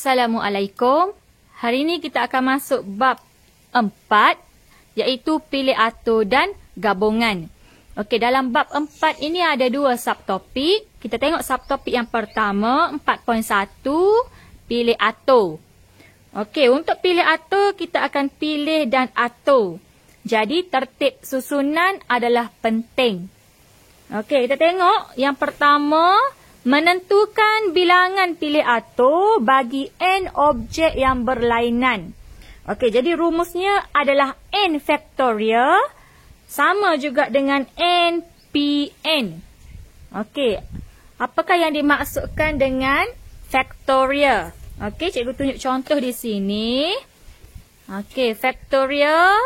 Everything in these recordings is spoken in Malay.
Assalamualaikum. Hari ini kita akan masuk bab 4, iaitu pilih atur dan gabungan. Okey, dalam bab 4 ini ada 2 subtopik. Kita tengok subtopik yang pertama, 4.1, pilih atur. Okey, untuk pilih atur, kita akan pilih dan atur. Jadi, tertib susunan adalah penting. Okey, kita tengok yang pertama, menentukan bilangan pilih atur bagi n objek yang berlainan. Okey, jadi rumusnya adalah n faktorial sama juga dengan n Pn. Okey, apakah yang dimaksudkan dengan faktorial? Okey, cikgu tunjuk contoh di sini. Okey, faktorial.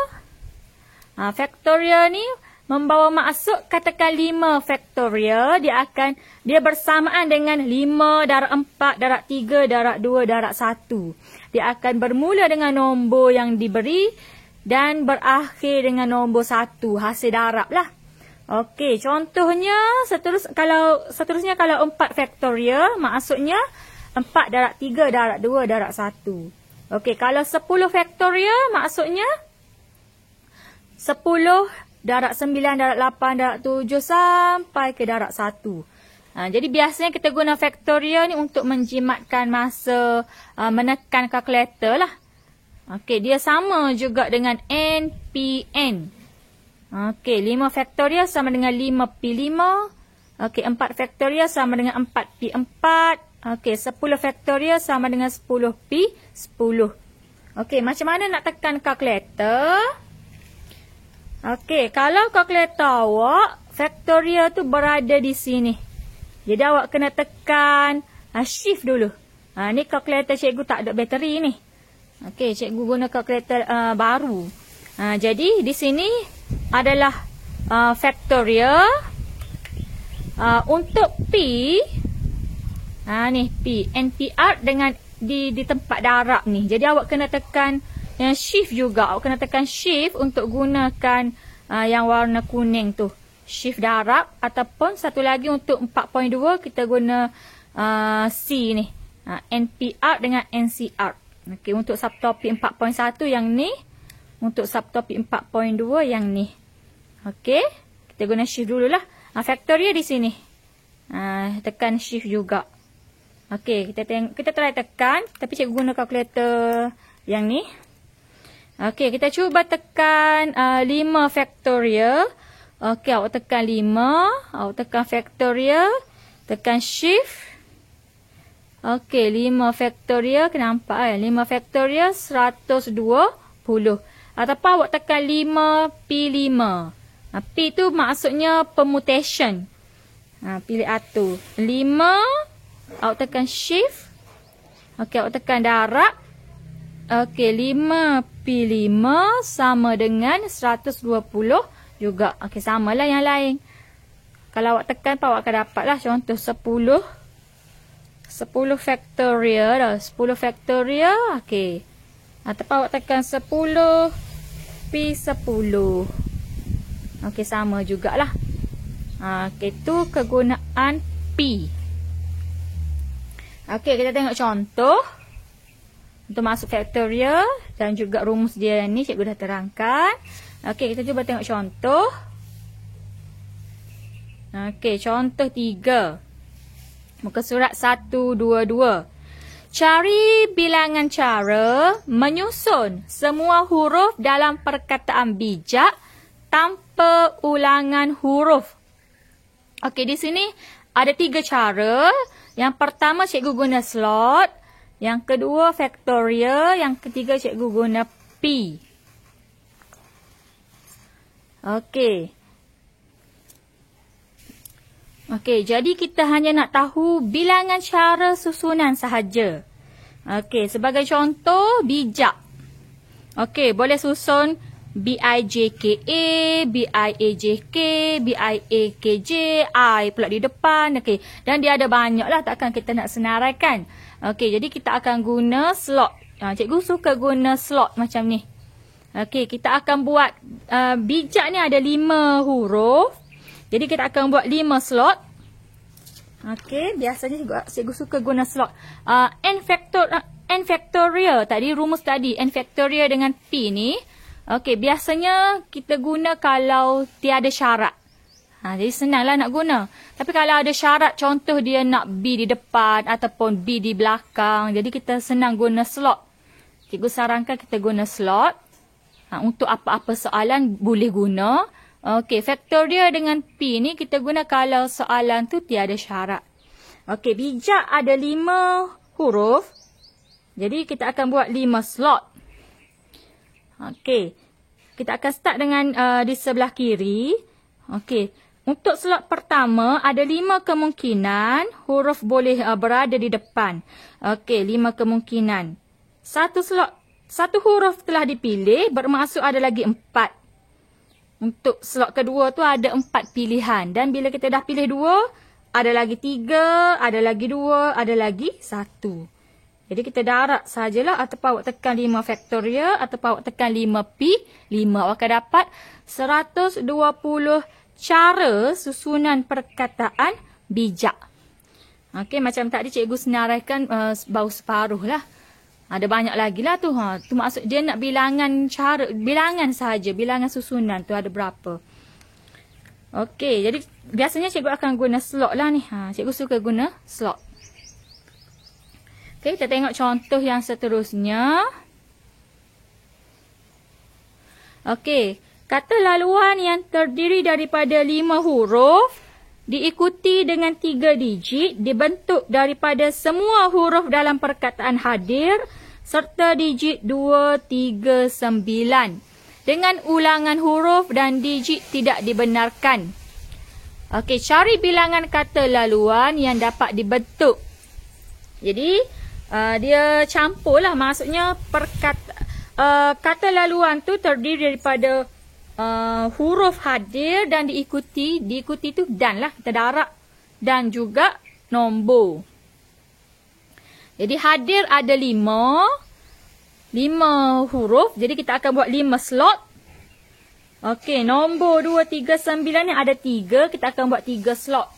Faktorial ni membawa maksud, katakan 5 faktorial, dia bersamaan dengan 5 darab 4, darab 3, darab 2, darab 1. Dia akan bermula dengan nombor yang diberi dan berakhir dengan nombor 1, hasil darab lah. Okey, contohnya seterusnya kalau 4 faktorial, maksudnya 4 darab 3, darab 2, darab 1. Okey, kalau 10 faktorial, maksudnya 10 darab 9, darab 8, darab 7 sampai ke darab 1. Jadi biasanya kita guna faktorial ni untuk menjimatkan masa menekan kalkulator lah. Okey, dia sama juga dengan NPN. Okey, 5 faktorial sama dengan 5P5. Okey, 4 faktorial sama dengan 4P4. Okey, 10 faktorial sama dengan 10P10. Okey, macam mana nak tekan kalkulator? Okey, kalau kalkulator awak, faktorial tu berada di sini. Jadi awak kena tekan shift dulu. Ni kalkulator cikgu tak ada bateri ni. Okey, cikgu guna kalkulator baru. Jadi di sini adalah faktorial. Untuk P, ni P, NPR dengan di tempat darab ni. Jadi awak kena tekan shift juga. Awak kena tekan shift untuk gunakan yang warna kuning tu. Shift darab. Ataupun satu lagi untuk 4.2 kita guna C ni. NPR dengan NCR. Okey, untuk subtopik 4.1 yang ni. Untuk subtopik 4.2 yang ni. Okey, kita guna shift dululah. Faktorial di sini. Tekan shift juga. Okey, kita try tekan. Tapi cikgu guna kalkulator yang ni. Okey, kita cuba tekan 5 faktorial. Okey, awak tekan 5. Awak tekan faktorial. Tekan shift. Okey, 5 faktorial. Kena nampak 5 faktorial 120. Ataupun awak tekan 5P5. P tu maksudnya permutation. Pilih atur. 5. Awak tekan shift. Okey, awak tekan darab. Okey, 5P5 sama dengan 120 juga. Okey, samalah yang lain. Kalau awak tekan, awak akan dapatlah contoh 10 faktorial dah. 10 faktorial. Okey. Ataupun awak tekan 10P10. Okey, sama jugalah. Okey, tu kegunaan P. Okey, kita tengok contoh. Untuk masuk faktorial dan juga rumus dia ni cikgu dah terangkan. Okey, kita cuba tengok contoh. Okey, contoh 3. Muka surat 122. Cari bilangan cara menyusun semua huruf dalam perkataan bijak tanpa ulangan huruf. Okey, di sini ada 3 cara. Yang pertama cikgu guna slot. Yang kedua faktorial. Yang ketiga cikgu guna P. Okey. Okey, jadi kita hanya nak tahu bilangan cara susunan sahaja. Okey, sebagai contoh, bijak. Okey, boleh susun BIJKA, BIAJK, BIAKJ, I pula di depan. Okey, dan dia ada banyak lah, takkan kita nak senaraikan. Okey, jadi kita akan guna slot. Cikgu suka guna slot macam ni. Okey, kita akan buat bijak ni ada 5 huruf. Jadi kita akan buat 5 slot. Okey, biasanya cikgu suka guna slot. n factorial. Tadi rumus tadi n factorial dengan P ni. Okey, biasanya kita guna kalau tiada syarat. Jadi senanglah nak guna. Tapi kalau ada syarat, contoh dia nak B di depan ataupun B di belakang. Jadi kita senang guna slot. Cikgu sarankan kita guna slot. Untuk apa-apa soalan boleh guna. Okey, factorial dengan P ni kita guna kalau soalan tu tiada syarat. Okey, bijak ada 5 huruf. Jadi kita akan buat 5 slot. Okey, kita akan start dengan di sebelah kiri. Okey, untuk slot pertama ada 5 kemungkinan huruf boleh berada di depan. Okey, 5 kemungkinan. Satu huruf telah dipilih, bermaksud ada lagi 4. Untuk slot kedua tu ada 4 pilihan. Dan bila kita dah pilih 2, ada lagi 3, ada lagi 2, ada lagi 1. Jadi kita darab sajalah, ataupun awak tekan 5 factorial, ataupun awak tekan 5P5. Awak akan dapat 120 cara susunan perkataan bijak. Okey, macam tadi cikgu senaraikan baru separuh lah. Ada banyak lagi lah tu. Tu maksud dia nak bilangan sahaja. Bilangan susunan tu ada berapa. Okey, jadi biasanya cikgu akan guna slot lah ni. Cikgu suka guna slot. Okey, kita tengok contoh yang seterusnya. Okey, kata laluan yang terdiri daripada 5 huruf diikuti dengan 3 digit dibentuk daripada semua huruf dalam perkataan hadir serta digit 239 dengan ulangan huruf dan digit tidak dibenarkan. Okey, cari bilangan kata laluan yang dapat dibentuk. Jadi dia campur lah, maksudnya kata laluan tu terdiri daripada huruf hadir dan diikuti tu dan lah, kita darab, dan juga nombor. Jadi hadir ada 5 huruf, jadi kita akan buat 5 slot. Okey, nombor 239 ni ada 3, kita akan buat 3 slot.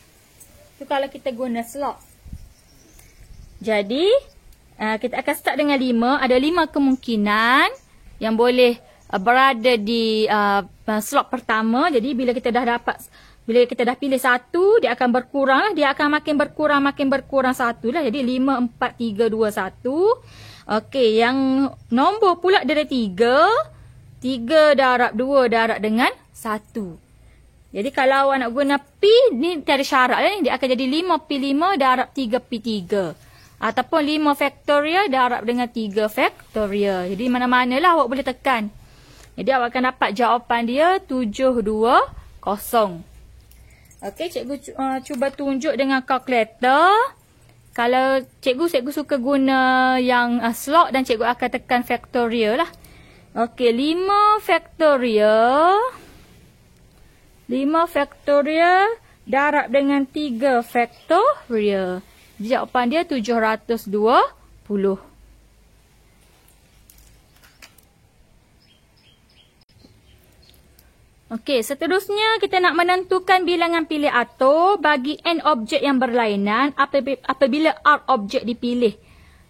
Tu kalau kita guna slot. Jadi kita akan start dengan 5, ada 5 kemungkinan yang boleh berada di slot pertama. Jadi bila kita dah pilih 1, dia akan berkurang lah. Dia akan makin berkurang 1 lah. Jadi 5, 4, 3, 2, 1. Okey, yang nombor pula dia ada 3. 3 darab 2 darab dengan 1. Jadi kalau awak nak guna P, ni tiada syarat lah ni. Dia akan jadi 5P5 darab 3P3. Ataupun 5 factorial darab dengan 3 factorial. Jadi mana-mana lah awak boleh tekan. Jadi awak akan dapat jawapan dia 720. Okey, cikgu cuba tunjuk dengan kalkulator. Kalau cikgu suka guna yang slot dan cikgu akan tekan factorial lah. Okey, 5 factorial. 5 factorial darab dengan 3 factorial. Jawapan dia 720. Okey, seterusnya kita nak menentukan bilangan pilih atur bagi n objek yang berlainan apabila R objek dipilih.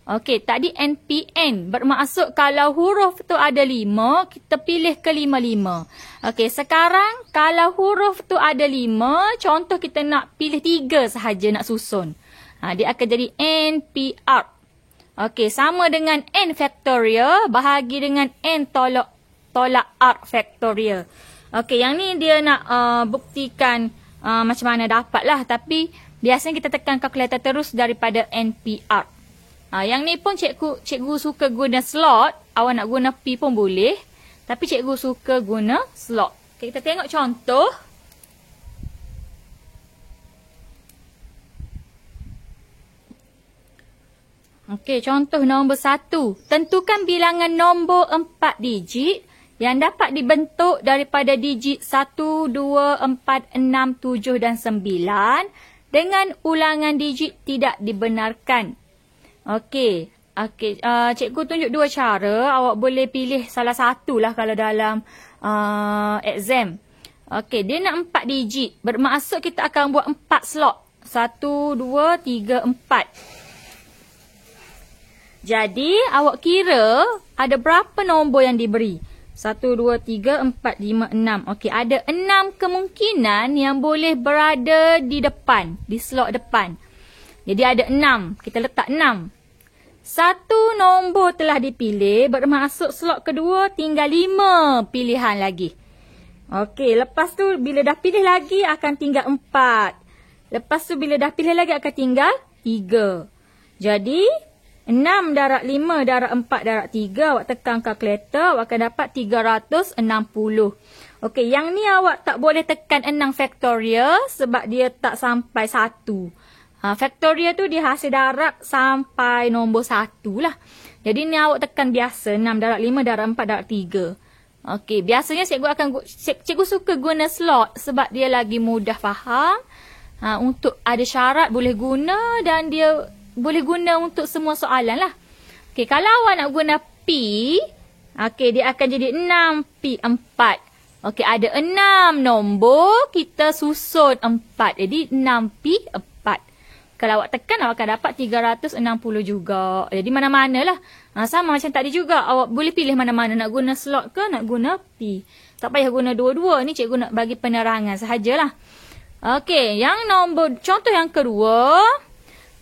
Okey, tadi NPN bermaksud kalau huruf tu ada 5, kita pilih ke 5-5. Okey, sekarang kalau huruf tu ada 5, contoh kita nak pilih 3 sahaja nak susun. Dia akan jadi NPR. Okey, sama dengan N factorial bahagi dengan N tolak R factorial. Okey, yang ni dia nak buktikan macam mana dapat lah. Tapi biasanya kita tekan kalkulator terus daripada NPR. Yang ni pun cikgu suka guna slot. Awak nak guna P pun boleh. Tapi cikgu suka guna slot. Okay, kita tengok contoh. Okey, contoh nombor 1. Tentukan bilangan nombor 4 digit yang dapat dibentuk daripada digit 1, 2, 4, 6, 7 dan 9 dengan ulangan digit tidak dibenarkan. Okey, cikgu tunjuk 2 cara. Awak boleh pilih salah satu lah kalau dalam exam. Okey, dia nak 4 digit. Bermaksud kita akan buat 4 slot. 1, 2, 3, 4. Jadi, awak kira ada berapa nombor yang diberi? 1, 2, 3, 4, 5, 6. Okey, ada 6 kemungkinan yang boleh berada di depan, di slot depan. Jadi ada 6. Kita letak 6. Satu nombor telah dipilih, bermaksud slot kedua tinggal 5 pilihan lagi. Okey, lepas tu bila dah pilih lagi akan tinggal 4. Lepas tu bila dah pilih lagi akan tinggal 3. Jadi 6 darab 5 darab 4 darab 3. Awak tekan kalkulator. Awak akan dapat 360. Okey, yang ni awak tak boleh tekan 6 faktorial sebab dia tak sampai 1. Faktorial tu dia hasil darab sampai nombor 1 lah. Jadi ni awak tekan biasa. 6 darab 5 darab 4 darab 3. Okey, biasanya cikgu suka guna slot sebab dia lagi mudah faham. Untuk ada syarat boleh guna dan dia boleh guna untuk semua soalan lah. Okey, kalau awak nak guna P, okey, dia akan jadi 6P4. Okey, ada 6 nombor, kita susun 4. Jadi 6P4. Kalau awak tekan, awak akan dapat 360 juga. Jadi mana-mana lah. Sama macam tadi juga. Awak boleh pilih mana-mana. Nak guna slot ke, nak guna P. Tak payah guna dua-dua. Ni cikgu nak bagi penerangan sahajalah. Okey, yang nombor, contoh yang kedua.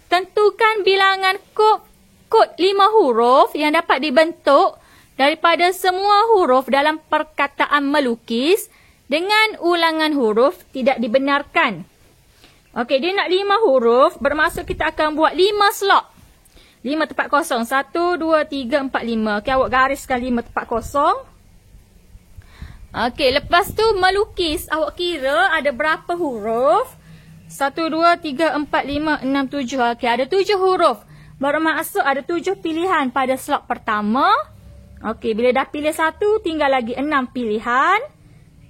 Tentukan bilangan kod 5 huruf yang dapat dibentuk daripada semua huruf dalam perkataan melukis dengan ulangan huruf tidak dibenarkan. Okey, dia nak 5 huruf, bermaksud kita akan buat 5 slot. 5 tempat kosong. 1, 2, 3, 4, 5. Okey, awak gariskan 5 tempat kosong. Okey, lepas tu melukis. Awak kira ada berapa huruf? 1, 2, 3, 4, 5, 6, 7. Okey, ada 7 huruf. Bermaksud ada 7 pilihan pada slot pertama. Okey, bila dah pilih 1, tinggal lagi 6 pilihan.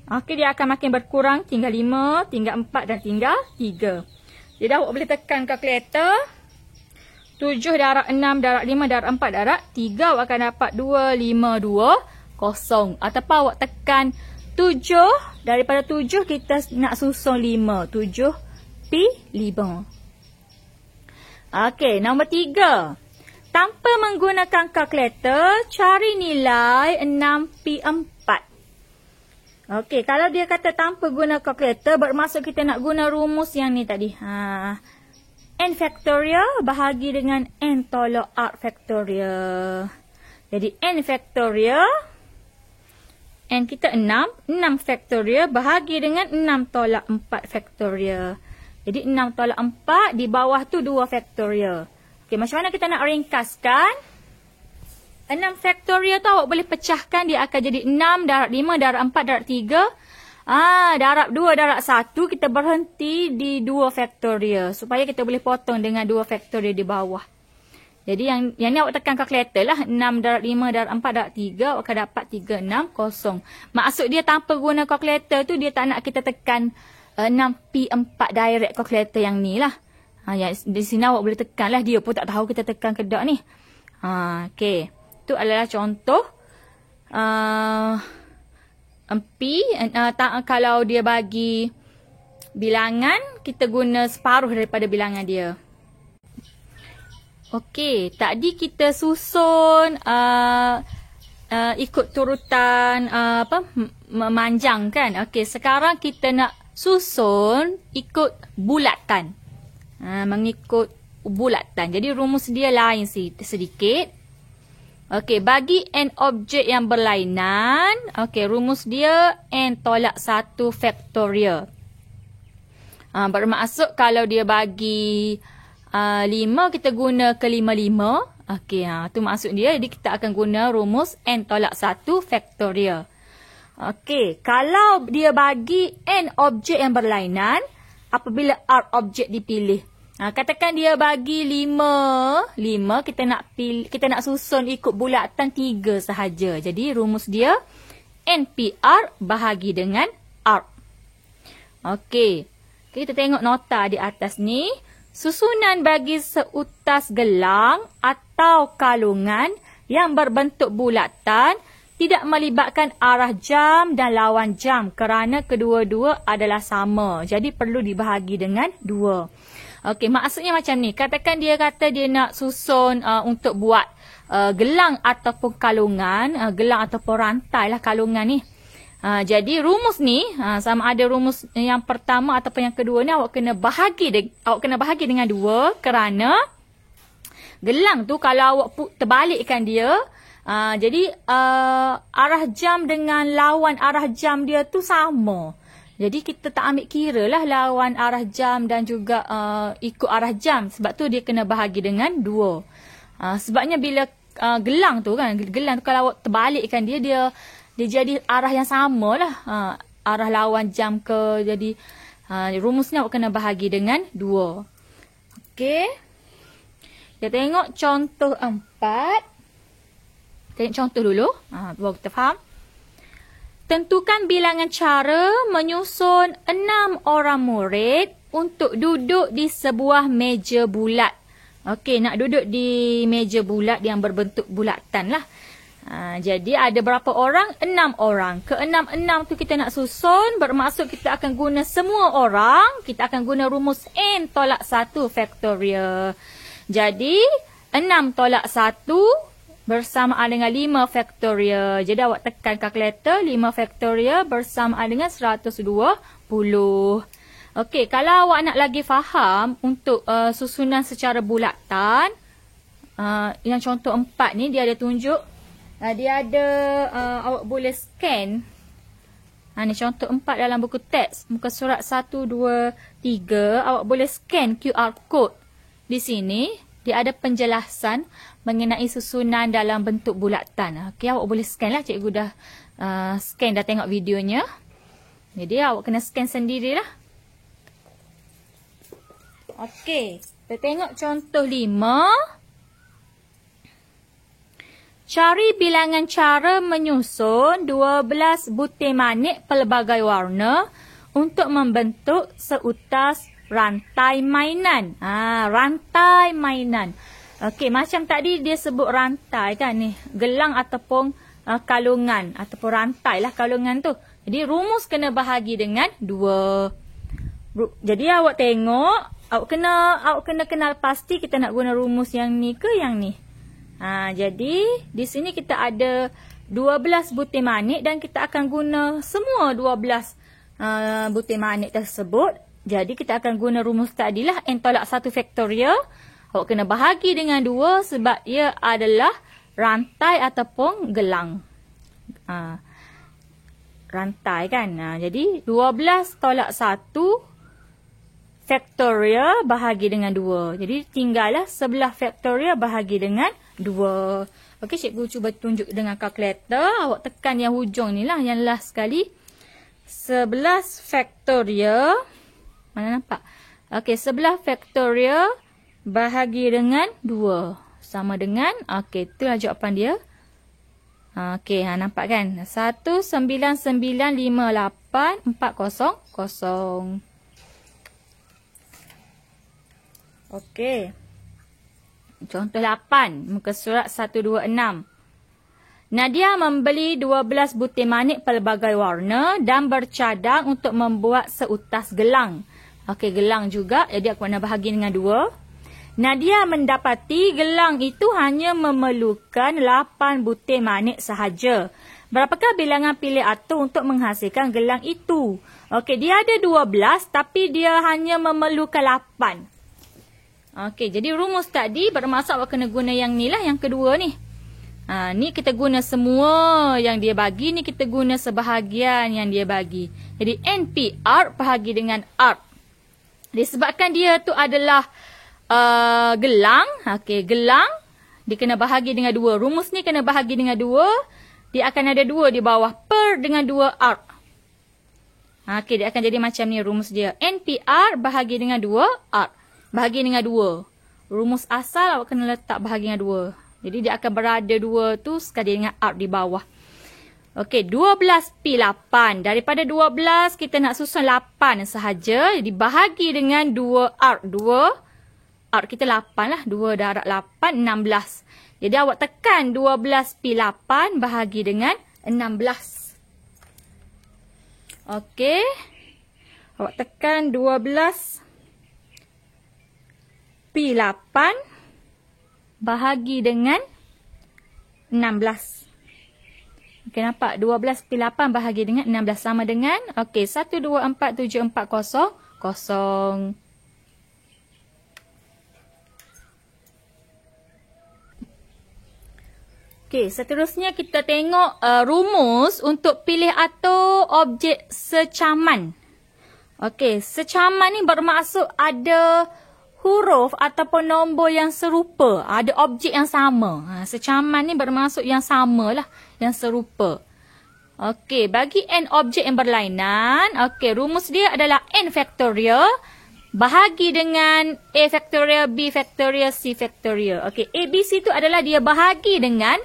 Okey, dia akan makin berkurang. Tinggal 5, tinggal 4 dan tinggal 3. Jadi awak boleh tekan kalkulator. 7 darab 6 darab 5 darab 4 darab 3. Awak akan dapat 2520. Ataupun awak tekan 7. Daripada 7 kita nak susun 5. 7 P5. Okey, nombor 3. Tanpa menggunakan kalkulator, cari nilai 6P4. Okey, kalau dia kata tanpa guna kalkulator, bermaksud kita nak guna rumus yang ni tadi. N factorial bahagi dengan N tolak R factorial. Jadi N factorial, N kita 6. 6 factorial bahagi dengan 6 tolak 4 factorial. Jadi 6 tolak 4, di bawah tu 2 faktorial. Okey, macam mana kita nak ringkaskan? 6 faktorial tu awak boleh pecahkan, dia akan jadi 6 darab 5 darab 4 darab 3. Darab 2 darab 1, kita berhenti di 2 faktorial. Supaya kita boleh potong dengan 2 faktorial di bawah. Jadi yang ni awak tekan kalkulator lah. 6 darab 5 darab 4 darab 3, awak akan dapat 360. Maksud dia tanpa guna kalkulator tu, dia tak nak kita tekan 6P4 direct calculator yang ni lah. Di sini awak boleh tekan lah. Dia pun tak tahu kita tekan ke tak ni. Okey. Itu adalah contoh. P. Kalau dia bagi bilangan, kita guna separuh daripada bilangan dia. Okey. Tadi kita susun ikut turutan memanjang kan. Okey. Sekarang kita nak susun ikut bulatan. Mengikut bulatan. Jadi rumus dia lain sedikit. Okey, bagi n objek yang berlainan, okey, rumus dia n tolak 1 faktorial. Bermaksud kalau dia bagi 5, kita guna ke 5. Okey, tu maksud dia. Jadi kita akan guna rumus n tolak 1 faktorial. Okey, kalau dia bagi n objek yang berlainan, apabila R objek dipilih. Katakan dia bagi 5, kita nak susun ikut bulatan 3 sahaja. Jadi rumus dia NPR bahagi dengan R. Okey, kita tengok nota di atas ni. Susunan bagi seutas gelang atau kalungan yang berbentuk bulatan tidak melibatkan arah jam dan lawan jam kerana kedua-dua adalah sama. Jadi perlu dibahagi dengan 2. Okey, maksudnya macam ni. Katakan dia kata dia nak susun untuk buat gelang ataupun kalungan, gelang ataupun rantai lah kalungan ni. Jadi rumus ni sama ada rumus yang pertama ataupun yang kedua ni awak kena bahagi dengan 2 kerana gelang tu kalau awak terbalikkan dia, jadi arah jam dengan lawan arah jam dia tu sama. Jadi kita tak ambil kira lah lawan arah jam dan juga ikut arah jam. Sebab tu dia kena bahagi dengan 2. Sebabnya bila gelang tu kalau awak terbalikkan dia jadi arah yang sama lah. Arah lawan jam ke. Jadi rumusnya awak kena bahagi dengan 2. Okey. Kita tengok contoh 4. Tengok contoh dulu. Baru kita faham. Tentukan bilangan cara menyusun 6 orang murid untuk duduk di sebuah meja bulat. Okey, nak duduk di meja bulat yang berbentuk bulatan lah. Jadi ada berapa orang? 6 orang. Ke-6 tu kita nak susun, bermaksud kita akan guna semua orang. Kita akan guna rumus N tolak 1 faktorial. Jadi 6 tolak 1 bersamaan dengan 5 faktorial. Jadi awak tekan kalkulator, 5 faktorial bersamaan dengan 120. Okey, kalau awak nak lagi faham untuk susunan secara bulatan, yang contoh 4 ni dia ada tunjuk, dia ada awak boleh scan. Ni contoh 4 dalam buku teks, muka surat 1, 2, 3, awak boleh scan QR code. Di sini dia ada penjelasan mengenai susunan dalam bentuk bulatan. Okey, awak boleh scan lah. Cikgu dah scan, dah tengok videonya. Jadi awak kena scan sendirilah. Okey, kita tengok contoh 5. Cari bilangan cara menyusun 12 butir manik pelbagai warna untuk membentuk seutas rantai mainan. Rantai mainan. Okey, macam tadi dia sebut rantai kan ni. Gelang ataupun kalungan. Ataupun rantai lah kalungan tu. Jadi rumus kena bahagi dengan 2. Jadi awak tengok. Awak kena kenal pasti kita nak guna rumus yang ni ke yang ni. Jadi di sini kita ada 12 butir manik. Dan kita akan guna semua 12 butir manik tersebut. Jadi kita akan guna rumus tadi lah. N tolak 1 faktorial. Awak kena bahagi dengan 2 sebab ia adalah rantai ataupun gelang. Rantai kan. Jadi 12 tolak 1 faktorial bahagi dengan 2. Jadi tinggallah sebelah faktorial bahagi dengan 2. Okey, cikgu cuba tunjuk dengan kalkulator. Awak tekan yang hujung ni lah, yang last sekali. 11 faktorial. Mana nampak? Okey, 11 faktorial bahagi dengan 2. Sama dengan, okey, itulah jawapan dia. Okey, nampak kan? 19958 400. Okey. Contoh 8, muka surat 126. Nadia membeli 12 butir manik pelbagai warna dan bercadang untuk membuat seutas gelang. Okey, gelang juga. Jadi aku nak bahagi dengan 2. Nadia mendapati gelang itu hanya memerlukan 8 butir manik sahaja. Berapakah bilangan pilih atur untuk menghasilkan gelang itu? Okey, dia ada 12 tapi dia hanya memerlukan 8. Okey, jadi rumus tadi bermaksud awak kena guna yang ni lah, yang kedua ni. Ni kita guna semua yang dia bagi, ni kita guna sebahagian yang dia bagi. Jadi NPR bahagi dengan R. Disebabkan dia tu adalah gelang. Okey, gelang dia kena bahagi dengan 2. Rumus ni kena bahagi dengan 2. Dia akan ada 2 di bawah per dengan 2 R. Okey, dia akan jadi macam ni rumus dia. NPR bahagi dengan 2 R. Bahagi dengan 2. Rumus asal awak kena letak bahagi dengan 2. Jadi dia akan berada 2 tu sekali dengan R di bawah. Okey, 12P8. Daripada 12 kita nak susun 8 sahaja. Jadi bahagi dengan 2R. 2 R kita 8 lah. 2 darab 8, 16. Jadi awak tekan 12P8 bahagi dengan 16. Okey. Awak tekan 12P8 bahagi dengan 16. Okey, nampak? 12 pi 8 bahagi dengan 16 sama dengan, okey, 1247400. Okey, seterusnya kita tengok rumus untuk pilih atau objek secaman. Okey, secaman ni bermaksud ada huruf ataupun nombor yang serupa, ada objek yang sama. Secaman ni bermaksud yang samalah, yang serupa. Okey, bagi n objek yang berlainan, okey, rumus dia adalah n faktorial bahagi dengan a faktorial, b faktorial, c faktorial. Okey, a, b, c tu adalah dia bahagi dengan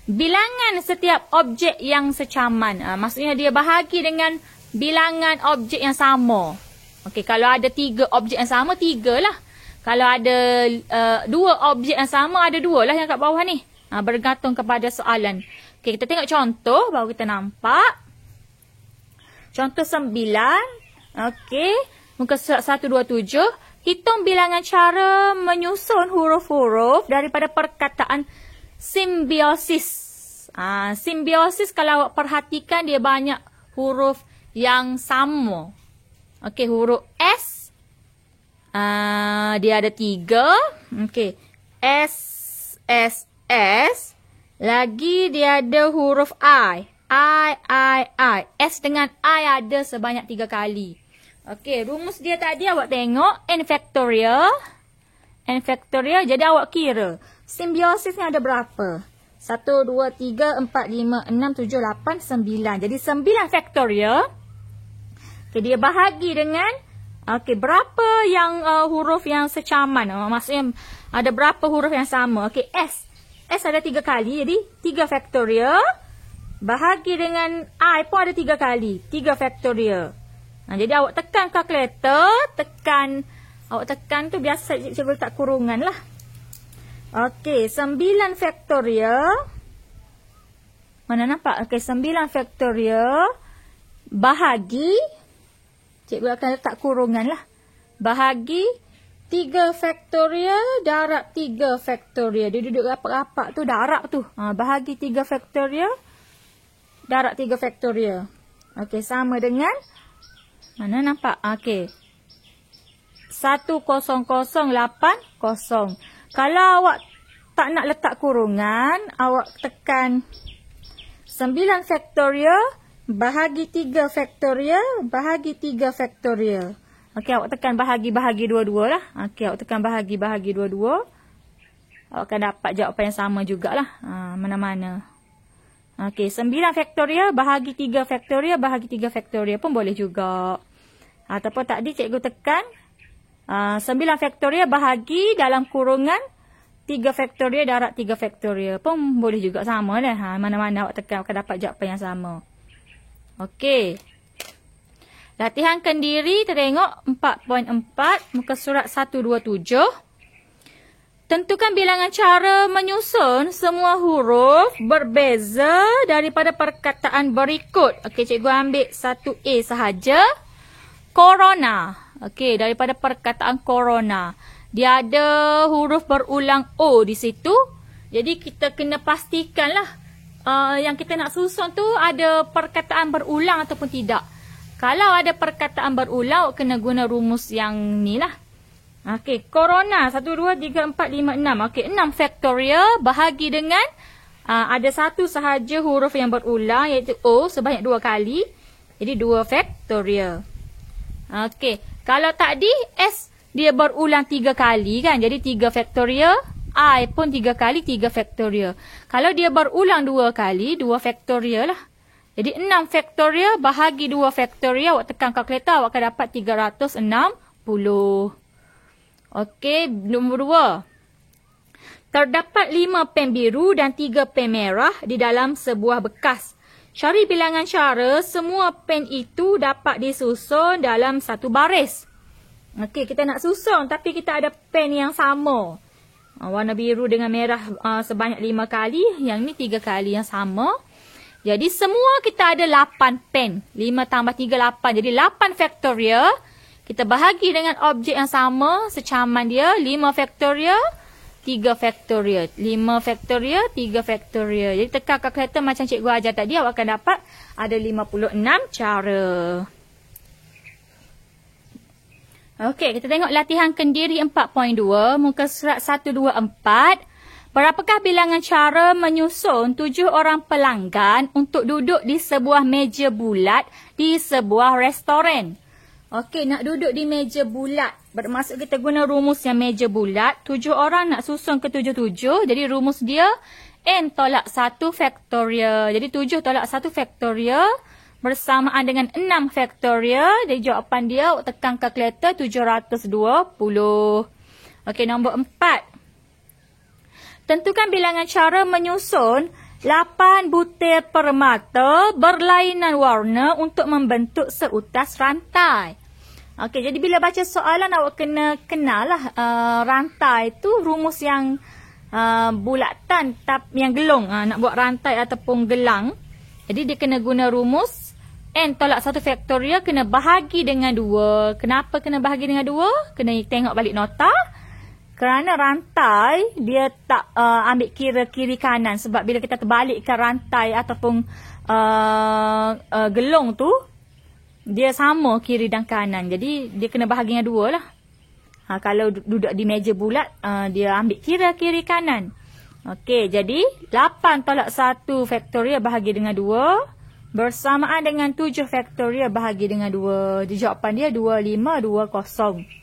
bilangan setiap objek yang secaman. Maksudnya dia bahagi dengan bilangan objek yang sama. Okey, kalau ada 3 objek yang sama, 3 lah. Kalau ada 2 objek yang sama, ada 2 lah yang kat bawah ni. Bergantung kepada soalan. Okey, kita tengok contoh baru kita nampak. Contoh 9. Okey, muka surat 127. Hitung bilangan cara menyusun huruf-huruf daripada perkataan simbiosis. Simbiosis kalau awak perhatikan dia banyak huruf yang sama. Okey, huruf S. Dia ada 3. Okey. S, S, S. Lagi dia ada huruf I. I. S dengan I ada sebanyak 3 kali. Okey, rumus dia tadi awak tengok. N faktorial. N faktorial. Jadi awak kira. Simbiosis ni ada berapa? 1, 2, 3, 4, 5, 6, 7, 8, 9. Jadi 9 faktorial. Okay, dia bahagi dengan berapa yang huruf yang secaman. Maksudnya ada berapa huruf yang sama. Okay, S. S ada 3 kali. Jadi 3 faktorial. Bahagi dengan I pun ada 3 kali. 3 faktorial. Jadi awak tekan kalkulator. Awak tekan tu biasa cikgu letak kurungan lah. Okey, 9 faktorial. Mana nampak? Okey, 9 faktorial bahagi, cikgu akan letak kurungan lah. Bahagi 3 faktorial darab 3 faktorial. Dia duduk rapat-rapat tu, darab tu. Bahagi 3 faktorial darab 3 faktorial. Okey, sama dengan, mana nampak? Okey, 10080. Kalau awak tak nak letak kurungan, awak tekan 9 faktorial bahagi 3 faktorial bahagi 3 faktorial. Okey, awak tekan bahagi-bahagi dua-dua lah. Okey, awak tekan bahagi-bahagi dua-dua. Awak akan dapat jawapan yang sama jugalah. Mana-mana. Okey, 9 faktorial bahagi 3 faktorial bahagi 3 faktorial pun boleh juga. Ataupun tadi cikgu tekan 9 faktorial bahagi dalam kurungan 3 faktorial darab 3 faktorial pun boleh juga, sama lah. Mana-mana awak tekan akan dapat jawapan yang sama. Okey. Latihankan diri, tengok 4.4 muka surat 127. Tentukan bilangan cara menyusun semua huruf berbeza daripada perkataan berikut. Okey, cikgu ambil 1A sahaja. Corona. Okey, daripada perkataan corona. Dia ada huruf berulang O di situ. Jadi kita kena pastikanlah yang kita nak susun tu ada perkataan berulang ataupun tidak. Kalau ada perkataan berulang, kena guna rumus yang ni lah. Okey, corona 1, 2, 3, 4, 5, 6. Okey, 6 faktorial bahagi dengan ada satu sahaja huruf yang berulang iaitu O sebanyak 2 kali. Jadi 2 faktorial. Okey. Kalau tadi S dia berulang 3 kali kan. Jadi 3 faktorial. I pun 3 kali 3 faktorial. Kalau dia berulang 2 kali 2 faktorial lah. Jadi 6 faktorial bahagi 2 faktorial. Awak tekan kalkulator awak akan dapat 360. Okey, nombor 2. Terdapat 5 pen biru dan 3 pen merah di dalam sebuah bekas. Cari bilangan cara semua pen itu dapat disusun dalam satu baris. Okey, kita nak susun tapi kita ada pen yang sama. Warna biru dengan merah sebanyak 5 kali. Yang ni 3 kali yang sama. Jadi semua kita ada 8 pen. 5 tambah 3, 8. Jadi 8 faktorial. Kita bahagi dengan objek yang sama. Secaman dia 5 faktorial 3 faktorial. 5 faktorial, 3 faktorial. Jadi tekan kalkulator macam cikgu ajar tadi, awak akan dapat ada 56 cara. Okey, kita tengok latihan kendiri 4.2, muka surat 124. Berapakah bilangan cara menyusun 7 orang pelanggan untuk duduk di sebuah meja bulat di sebuah restoran? Okey, nak duduk di meja bulat. Bermaksud kita guna rumus yang meja bulat. 7 orang nak susun ke 7-7. Jadi rumus dia n tolak 1 faktorial. Jadi 7 tolak 1 faktorial bersamaan dengan 6 faktorial. Jadi jawapan dia, awak tekan kalkulator 720. Okey, nombor 4. Tentukan bilangan cara menyusun 8 butir permata berlainan warna untuk membentuk seutas rantai. Okey, jadi bila baca soalan awak kena kenal lah rantai tu rumus yang bulatan, yang gelong. Nak buat rantai ataupun gelang. Jadi dia kena guna rumus n tolak 1 faktorial kena bahagi dengan 2. Kenapa kena bahagi dengan 2? Kena tengok balik nota. Kerana rantai dia tak ambil kira kiri kanan. Sebab bila kita terbalikkan rantai ataupun gelong tu, dia sama kiri dan kanan. Jadi dia kena bahagi dengan 2 lah. Kalau duduk di meja bulat, dia ambil kira kiri kanan. Okey, jadi 8 tolak 1 faktorial bahagi dengan 2. Bersamaan dengan 7 faktorial bahagi dengan 2. Jadi jawapan dia 2520.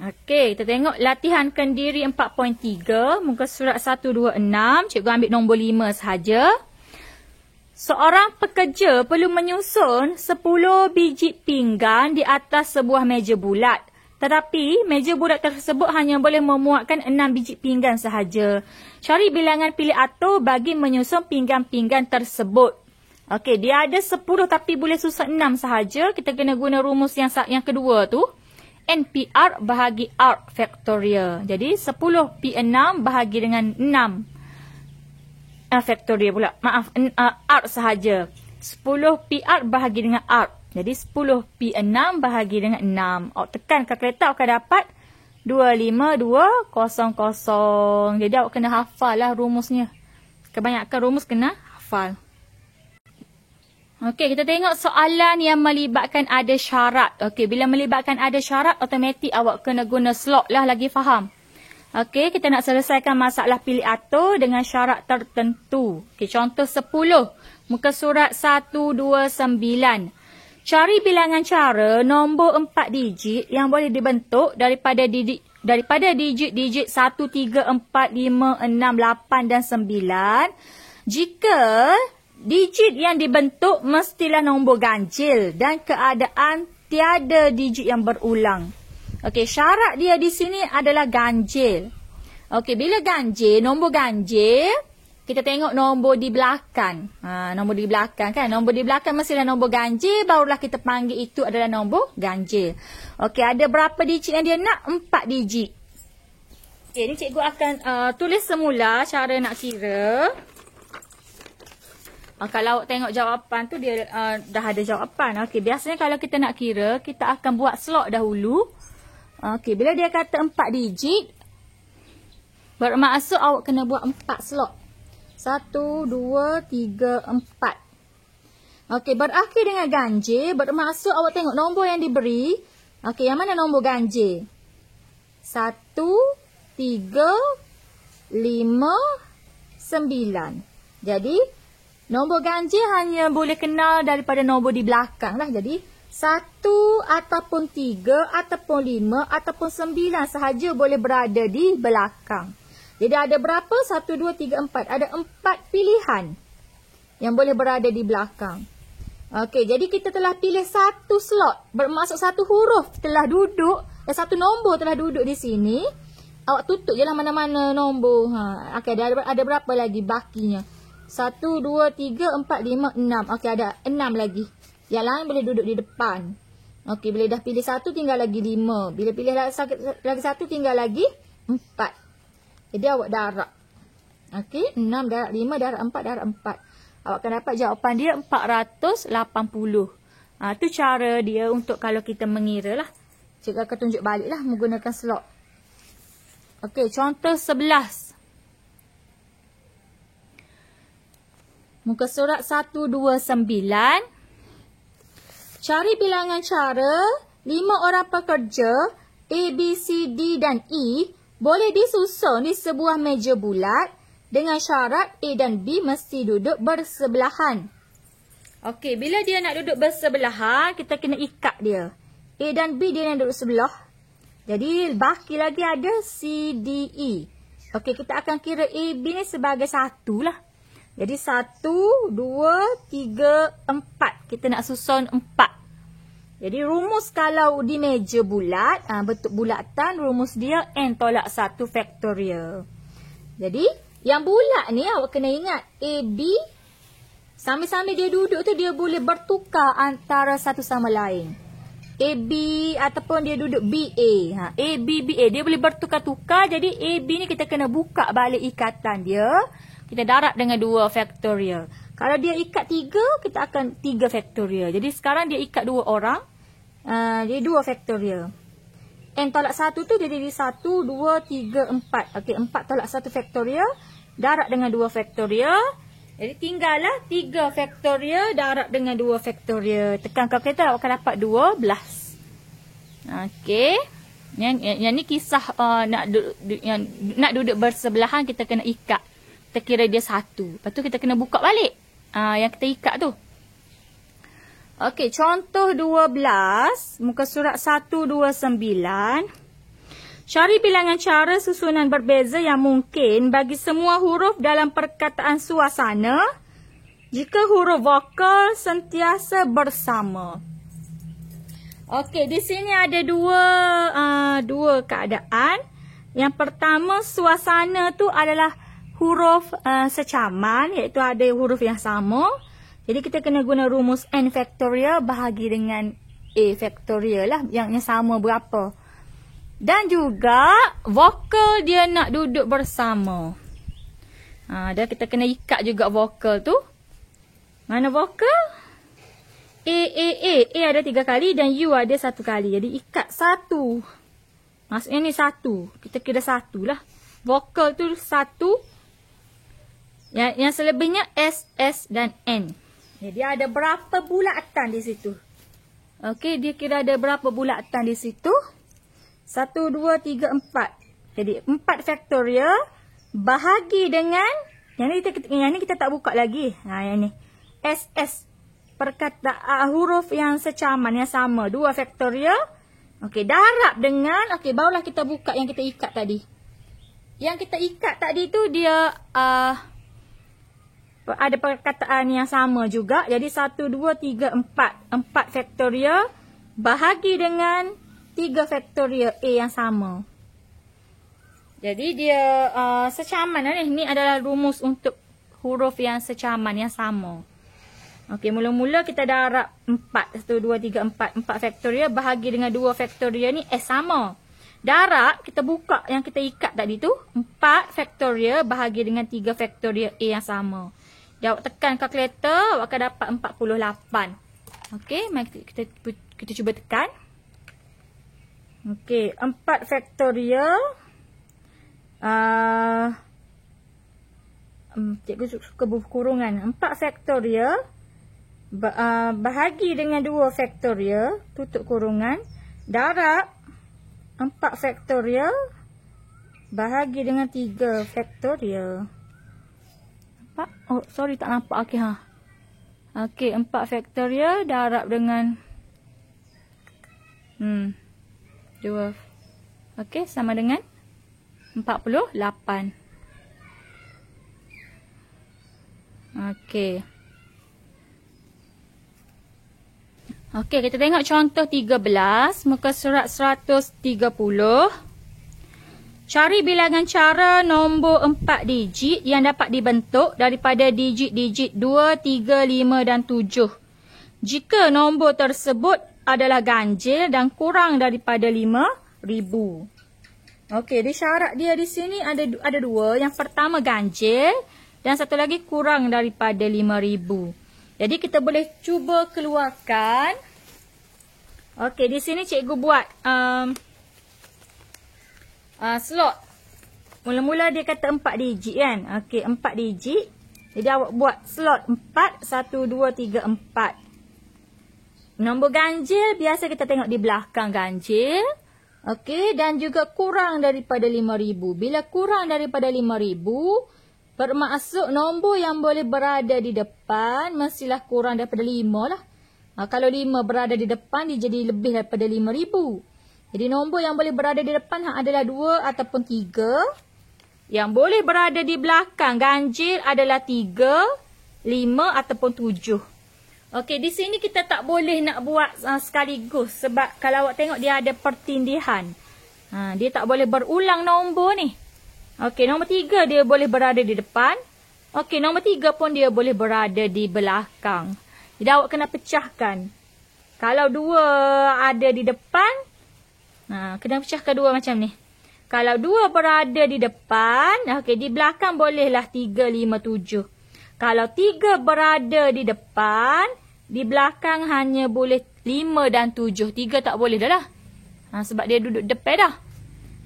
Okey, kita tengok latihan kendiri 4.3. Muka surat 126. Cikgu ambil nombor 5 sahaja. Seorang pekerja perlu menyusun 10 biji pinggan di atas sebuah meja bulat. Tetapi meja bulat tersebut hanya boleh memuatkan 6 biji pinggan sahaja. Cari bilangan pilih atau bagi menyusun pinggan-pinggan tersebut. Okey, dia ada 10 tapi boleh susun 6 sahaja. Kita kena guna rumus yang kedua tu. NPR bahagi R faktorial. Jadi 10 P6 bahagi dengan 6. Faktorial pula. Maaf, R sahaja. 10 PR bahagi dengan R. Jadi 10 P6 bahagi dengan 6. Awak tekan kalkulator, awak akan dapat 25200. Jadi awak kena hafal lah rumusnya. Kebanyakan rumus kena hafal. Okey, kita tengok soalan yang melibatkan ada syarat. Okey, bila melibatkan ada syarat, automatik awak kena guna slot lah, lagi faham. Okey, kita nak selesaikan masalah pilih atau dengan syarat tertentu. Okey, contoh 10. Muka surat 129. Cari bilangan cara nombor 4 digit yang boleh dibentuk daripada digit-digit 1, 3, 4, 5, 6, 8 dan 9. Jika digit yang dibentuk mestilah nombor ganjil dan keadaan tiada digit yang berulang. Okey, syarat dia di sini adalah ganjil. Okey, bila ganjil, nombor ganjil, kita tengok nombor di belakang. Nombor di belakang kan. Nombor di belakang mestilah nombor ganjil, barulah kita panggil itu adalah nombor ganjil. Okey, ada berapa digit yang dia nak? 4 digit. Okey, ni cikgu akan tulis semula cara nak kira. Kalau awak tengok jawapan tu, dia dah ada jawapan. Okey, biasanya kalau kita nak kira, kita akan buat slot dahulu. Okey, bila dia kata 4 digit, bermaksud awak kena buat 4 slot. 1, 2, 3, 4. Okey, berakhir dengan ganjil, bermaksud awak tengok nombor yang diberi. Okey, yang mana nombor ganjil? 1, 3, 5, 9. Jadi, nombor ganjil hanya boleh kenal daripada nombor di belakang lah. Jadi, 1 ataupun 3 ataupun 5 ataupun 9 sahaja boleh berada di belakang. Jadi ada berapa? 1, 2, 3, 4. Ada 4 pilihan yang boleh berada di belakang. Okey, jadi kita telah pilih 1 slot. Bermaksud 1 huruf telah duduk, 1 nombor telah duduk di sini. Awak tutup je lah mana-mana nombor. Okey, ada berapa lagi bakinya? 1, 2, 3, 4, 5, 6. Okey, ada 6 lagi. Yang lain boleh duduk di depan. Okey, bila dah pilih 1, tinggal lagi 5. Bila pilih lagi 1, tinggal lagi 4. Jadi awak darab. Okey, 6 darab 5 darab 4 darab 4. Awak akan dapat jawapan dia 480. Itu cara dia untuk kalau kita mengira lah. Cikgu akan tunjuk balik lah menggunakan slot. Okey, contoh 11. Muka surat 129. Cari bilangan cara 5 orang pekerja A, B, C, D dan E boleh disusun di sebuah meja bulat dengan syarat A dan B mesti duduk bersebelahan. Okey, bila dia nak duduk bersebelahan, kita kena ikat dia. A dan B dia nak duduk sebelah. Jadi, baki lagi ada C, D, E. Okey, kita akan kira A, B ni sebagai satu lah. Jadi, 1, 2, 3, 4. Kita nak susun 4. Jadi, rumus kalau di meja bulat, bentuk bulatan, rumus dia N tolak 1 faktorial. Jadi, yang bulat ni awak kena ingat A, B. Sambil-sambil dia duduk tu, dia boleh bertukar antara satu sama lain. A, B ataupun dia duduk B, A. A, B, B, A. Dia boleh bertukar-tukar. Jadi, A, B ni kita kena buka balik ikatan dia. Kita darab dengan 2 faktorial. Kalau dia ikat 3, kita akan 3 faktorial. Jadi, sekarang dia ikat 2 orang. Dia 2 faktorial. N tolak 1 tu dia jadi 1, 2, 3, 4. Okey, 4 tolak 1 faktorial. Darab dengan 2 faktorial. Jadi tinggallah 3 faktorial darab dengan 2 faktorial. Tekan kalkulator awak akan dapat 12. Okey. Yang ni kisah nak duduk bersebelahan kita kena ikat. Kita kira dia 1. Lepas tu kita kena buka balik. Yang kita ikat tu. Okey, contoh 12, muka surat 129. Cari bilangan cara susunan berbeza yang mungkin bagi semua huruf dalam perkataan suasana jika huruf vokal sentiasa bersama. Okey, di sini ada dua keadaan. Yang pertama, suasana tu adalah huruf secaman, iaitu ada huruf yang sama. Jadi kita kena guna rumus N faktorial bahagi dengan A faktorial lah, yang sama berapa. Dan juga vokal dia nak duduk bersama. Dan kita kena ikat juga vokal tu. Mana vokal? A. A ada 3 kali dan U ada 1 kali. Jadi ikat 1. Maksudnya ni 1. Kita kira 1 lah. Vokal tu 1. Yang selebihnya S, S dan N. Jadi ada berapa bulatan di situ? Okey, dia kira ada berapa bulatan di situ? 1, 2, 3, 4. Jadi 4 faktorial bahagi dengan yang ni kita tak buka lagi. Yang ni SS perkataan huruf yang secaman yang sama 2 faktorial. Okey, darab dengan barulah kita buka yang kita ikat tadi. Yang kita ikat tadi tu dia ada perkataan yang sama juga. Jadi 1, 2, 3, 4. 4 faktorial bahagi dengan 3 faktorial A yang sama. Jadi dia secaman ni. Ini adalah rumus untuk huruf yang secaman yang sama. Okey, mula-mula kita darab 4. 1, 2, 3, 4. 4 faktorial bahagi dengan 2 faktorial ni S sama. Darab, kita buka yang kita ikat tadi tu. 4 faktorial bahagi dengan 3 faktorial A yang sama. Dia awak tekan kalkulator, awak akan dapat 48. Okey, mari kita cuba tekan. Okey, 4 faktorial. Cikgu suka kurungan. 4 faktorial. Bahagi dengan 2 faktorial. Tutup kurungan. Darab 4 faktorial. Bahagi dengan 3 faktorial. Nampak? Oh, sorry tak nampak. Okey, Okey, 4 faktorial darab dengan 2. Okey, sama dengan 48. Okey. Okey, kita tengok contoh 13, muka surat 130. Cari bilangan cara nombor 4 digit yang dapat dibentuk daripada digit-digit 2, 3, 5 dan 7. Jika nombor tersebut adalah ganjil dan kurang daripada 5,000. Okey, di syarat dia di sini ada 2. Yang pertama ganjil dan satu lagi kurang daripada 5,000. Jadi kita boleh cuba keluarkan. Okey, di sini cikgu buat slot Mula-mula dia kata 4 digit kan. Okey, 4 digit. Jadi awak buat slot 4, 1, 2, 3, 4. Nombor ganjil biasa kita tengok di belakang ganjil. Okey, dan juga kurang daripada 5,000. Bila kurang daripada 5,000, bermaksud nombor yang boleh berada di depan mestilah kurang daripada 5 lah. Kalau 5 berada di depan, dia jadi lebih daripada 5,000. Jadi nombor yang boleh berada di depan adalah 2 ataupun 3. Yang boleh berada di belakang ganjil adalah 3, 5 ataupun 7. Okey, di sini kita tak boleh nak buat sekaligus. Sebab kalau awak tengok dia ada pertindihan. Dia tak boleh berulang nombor ni. Okey, nombor 3 dia boleh berada di depan. Okey, nombor 3 pun dia boleh berada di belakang. Jadi awak kena pecahkan. Kalau 2 ada di depan, kena pecahkan 2 macam ni. Kalau 2 berada di depan, okey, di belakang bolehlah 3, 5, 7. Kalau 3 berada di depan, di belakang hanya boleh 5 dan 7. 3 tak boleh dah lah. Sebab dia duduk depan dah.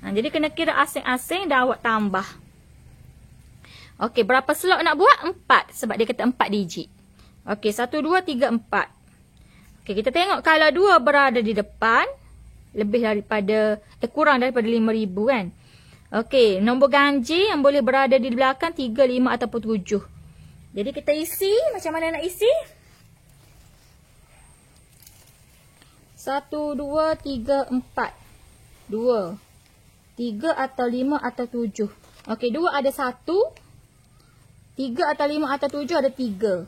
Jadi kena kira asing-asing dan awak tambah. Okey, berapa slot nak buat? 4. Sebab dia kata 4 digit. Okey, 1, 2, 3, 4. Okey, kita tengok kalau 2 berada di depan, lebih daripada, kurang daripada 5,000 kan. Okey, nombor ganjil yang boleh berada di belakang 3, 5 ataupun 7. Jadi kita isi, macam mana nak isi? 1, 2, 3, 4. 2. 3 atau 5 atau 7. Okey, 2 ada 1. 3 atau 5 atau 7 ada 3.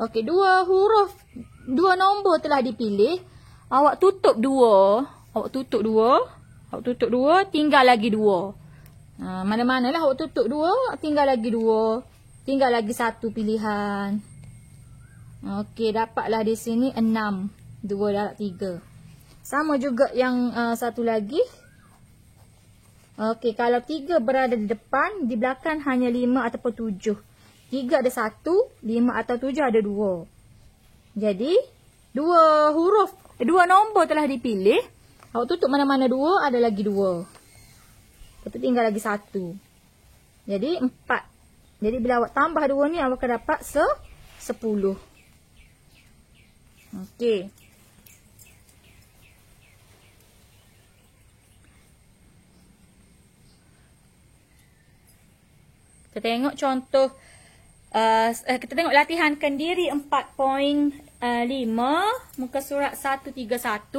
Okey, 2 huruf, 2 nombor telah dipilih. Awak tutup 2. Awak tutup 2. Awak tutup 2, tinggal lagi 2. Mana-manalah awak tutup 2, tinggal lagi 2. Tinggal lagi 1 pilihan. Okey, dapatlah di sini 6. 2 darab 3. Sama juga yang satu lagi. Okey, kalau 3 berada di depan, di belakang hanya 5 ataupun 7. 3 ada 1, 5 atau 7 ada 2. Jadi, 2 huruf, 2 nombor telah dipilih. Awak tutup mana-mana 2, ada lagi 2. Lepas tu tinggal lagi 1. Jadi, 4. Jadi, bila awak tambah 2 ni, awak akan dapat 10. Okey. Kita tengok contoh. Kita tengok latihan kendiri 4.5. Muka surat 131.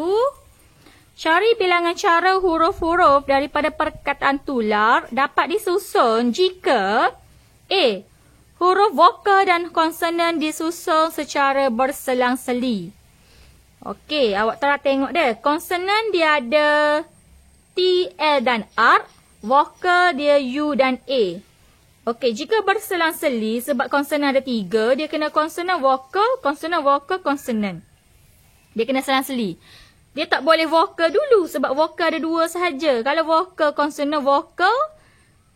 Cari bilangan cara huruf-huruf daripada perkataan tular dapat disusun jika A. Huruf vokal dan konsonan disusun secara berselang-seli. Okey, awak telah tengok dia. Konsonan dia ada T, L dan R. Vokal dia U dan A. Okey, jika berselang-seli sebab konsonan ada 3, dia kena konsonan vokal, konsonan vokal, konsonan. Dia kena selang-seli. Dia tak boleh vokal dulu sebab vokal ada 2 sahaja. Kalau vokal, konsonan, vokal,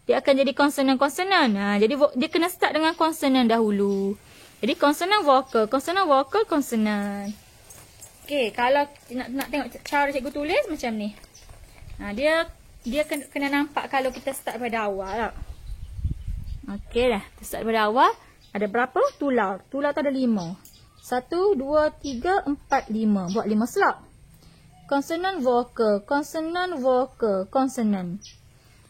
dia akan jadi konsonan-konsonan. Jadi dia kena start dengan konsonan dahulu. Jadi konsonan vokal, konsonan vokal, konsonan. Okey, kalau nak tengok cara cikgu tulis macam ni. Dia kena nampak kalau kita start pada awal lah. Okey dah, kita start pada awal. Ada berapa? Tular. Tular tu ada 5. 1, 2, 3, 4, 5. Buat 5 slot. Konsonan vokal, konsonan vokal, konsonan.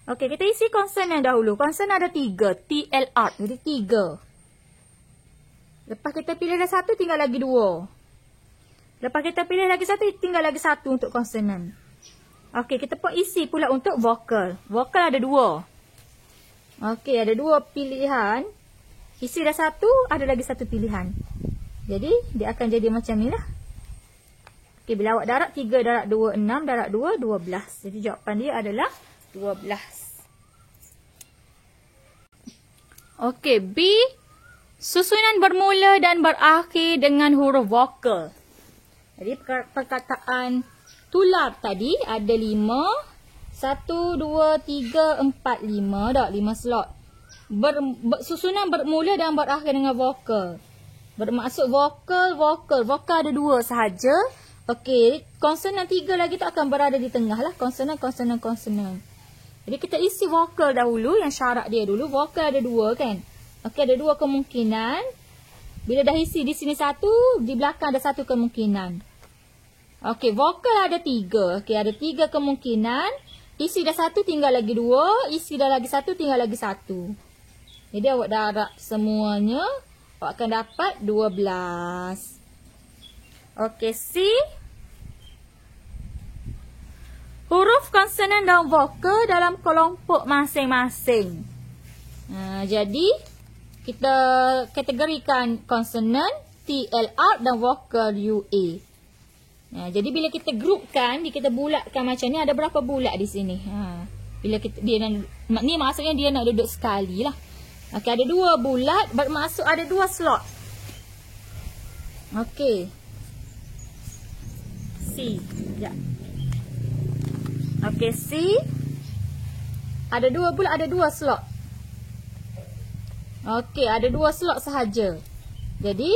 Okey, kita isi konsonan dahulu. Konsonan ada 3. T, L, R. Jadi 3. Lepas kita pilih dah 1, tinggal lagi 2. Lepas kita pilih lagi 1, tinggal lagi 1 untuk konsonan. Okey, kita pun isi pula untuk vokal. Vokal ada 2. Okey, ada 2 pilihan. Isi dah 1, ada lagi 1 pilihan. Jadi, dia akan jadi macam ni lah. Okey, bila awak darab 3 darab 2, 6 darab 2, 12. Jadi, jawapan dia adalah 12. Okey, B. Susunan bermula dan berakhir dengan huruf vokal. Jadi, perkataan tular tadi ada 5. 1, 2, 3, 4, 5. Dah, 5 slot. Susunan bermula dan berakhir dengan vokal. Bermaksud vokal, vokal. Vokal ada 2 sahaja. Okey, konsonan 3 lagi tu akan berada di tengah lah. Konsonan, konsonan, konsonan. Jadi kita isi vokal dahulu, yang syarat dia dulu. Vokal ada 2 kan. Okey, ada 2 kemungkinan. Bila dah isi di sini 1, di belakang ada 1 kemungkinan. Okey, vokal ada 3. Okey, ada 3 kemungkinan. Isi dah 1, tinggal lagi 2. Isi dah lagi 1, tinggal lagi 1. Jadi awak darab semuanya. Awak akan dapat 12. Okey, C. Huruf konsonan dan vokal dalam kelompok masing-masing. Jadi, kita kategorikan konsonan TLR dan vokal UA. Jadi, bila kita grupkan, kita bulatkan macam ni, ada berapa bulat di sini? Bila ni maksudnya dia nak duduk sekali lah. Okey, ada 2 bulat, bermaksud ada 2 slot. Okey. C. Sekejap. Okey, C. Ada 2 bulat, ada 2 slot. Okey, ada 2 slot sahaja. Jadi,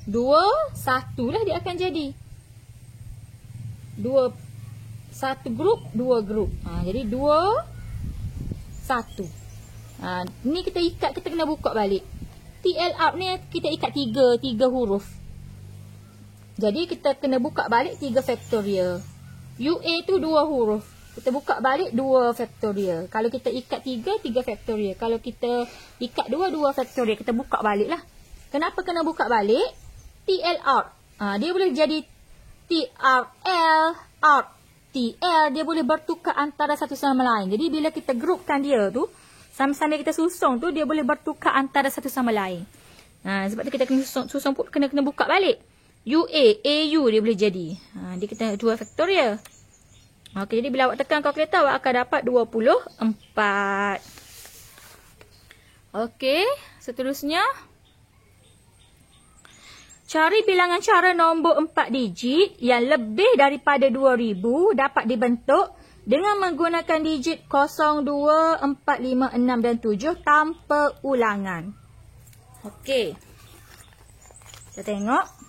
2, 1 lah dia akan jadi. 1 grup, 2 grup. Jadi, 2, 1. Ni kita ikat, kita kena buka balik. TLR ni kita ikat 3 huruf. Jadi, kita kena buka balik 3 faktorial. UA tu 2 huruf. Kita buka balik 2 faktorial. Kalau kita ikat 3 faktorial. Kalau kita ikat 2 faktorial. Kita buka balik lah. Kenapa kena buka balik? TLR. Dia boleh jadi TRL, RTL. Dia boleh bertukar antara satu sama lain. Jadi bila kita grupkan dia tu, sambil kita susung tu, dia boleh bertukar antara satu sama lain. Sebab tu kita kena susung pun kena buka balik. UA, AU dia boleh jadi. Dia kita 2 faktorial. Okey, jadi bila awak tekan kalkulator, awak akan dapat 24. Okey, seterusnya. Cari bilangan cara nombor 4 digit yang lebih daripada 2000 dapat dibentuk dengan menggunakan digit 0, 2, 4, 5, 6 dan 7 tanpa ulangan. Okey. Kita tengok.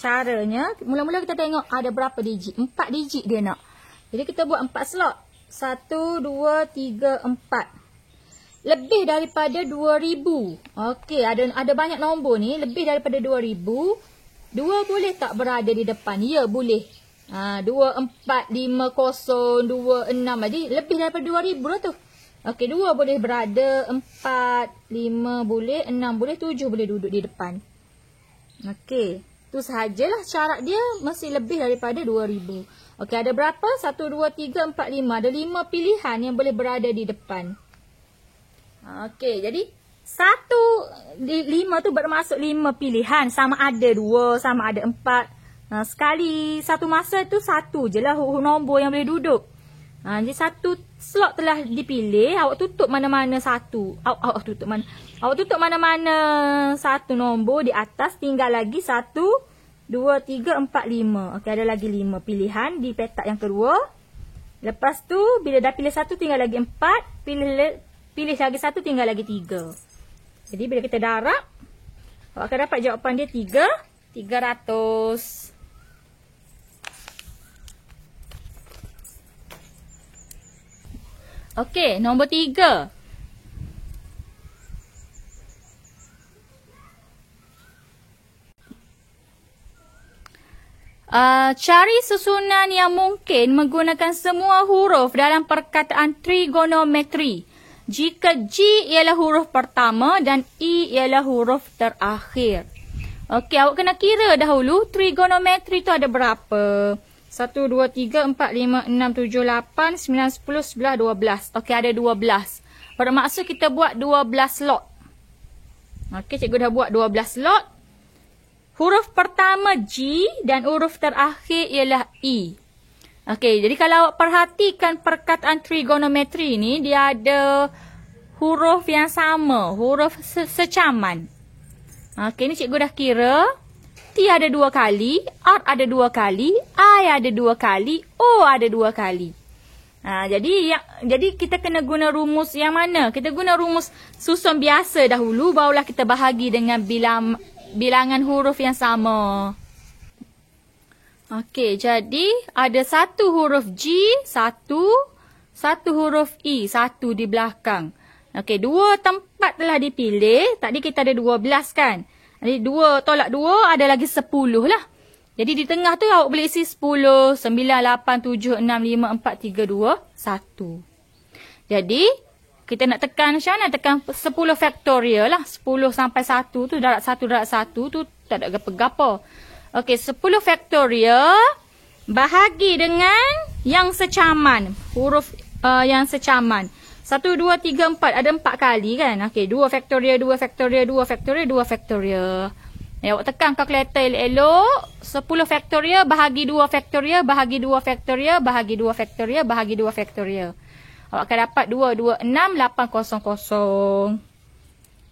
Caranya, mula-mula kita tengok ada berapa digit. 4 digit dia nak. Jadi kita buat 4 slot. 1, 2, 3, 4. Lebih daripada 2000. Okey, ada banyak nombor ni. Lebih daripada 2000. 2 boleh tak berada di depan? Ya, boleh. 2, 4, 5, 0, 2, 6. Jadi lebih daripada 2000 lah tu. Okey, 2 boleh berada. 4, 5 boleh. 6 boleh. 7 boleh duduk di depan. Okey. Tu sahajalah syarat dia mesti lebih daripada 2000. Okey, ada berapa? 1, 2, 3, 4, 5. Ada 5 pilihan yang boleh berada di depan. Okey, jadi 5 tu bermaksud 5 pilihan. Sama ada 2, sama ada 4. Sekali satu masa tu 1 je lah nombor yang boleh duduk. Jadi 1 slot telah dipilih. Awak tutup mana-mana 1. Awak tutup mana-mana 1 nombor di atas. Tinggal lagi 1, 2, 3, 4, 5. Okey, ada lagi 5 pilihan di petak yang kedua. Lepas tu, bila dah pilih 1, tinggal lagi 4. Pilih lagi 1, tinggal lagi 3. Jadi, bila kita darab, awak akan dapat jawapan dia 300. Okey, nombor 3. Cari susunan yang mungkin menggunakan semua huruf dalam perkataan trigonometri. Jika G ialah huruf pertama dan E ialah huruf terakhir. Okey, awak kena kira dahulu trigonometri tu ada berapa? 1, 2, 3, 4, 5, 6, 7, 8, 9, 10, 11, 12. Okey, ada 12. Bermaksud kita buat 12 slot. Okey, cikgu dah buat 12 slot. Huruf pertama G dan huruf terakhir ialah E. Okey, jadi kalau awak perhatikan perkataan trigonometri ni, dia ada huruf yang sama, huruf secaman. Okey, ni cikgu dah kira. T ada 2 kali, R ada 2 kali, I ada 2 kali, O ada 2 kali. Jadi kita kena guna rumus yang mana? Kita guna rumus susun biasa dahulu, barulah kita bahagi dengan bilangan huruf yang sama. Okey, jadi ada satu huruf G, satu huruf E, satu di belakang. Okey, 2 tempat telah dipilih. Tadi kita ada 12 kan? Jadi 2 tolak 2 ada lagi 10 lah. Jadi di tengah tu awak boleh isi 10, 9, 8, 7, 6, 5, 4, 3, 2, 1. Jadi kita nak tekan macam mana? Tekan 10 faktorial lah. 10 sampai 1 tu darab 1 tu tak ada gapa-gapa. Okey, 10 faktorial bahagi dengan yang secaman. Huruf yang secaman. 1, 2, 3, 4. Ada 4 kali kan? Okey, 2 faktorial, 2 faktorial, 2 faktorial, 2 faktorial. Awak tekan kalkulator elok-elok. 10 faktorial bahagi 2 faktorial, bahagi 2 faktorial, bahagi 2 faktorial, bahagi 2 faktorial. Awak akan dapat 2, 2, 6, 8, 0, 0.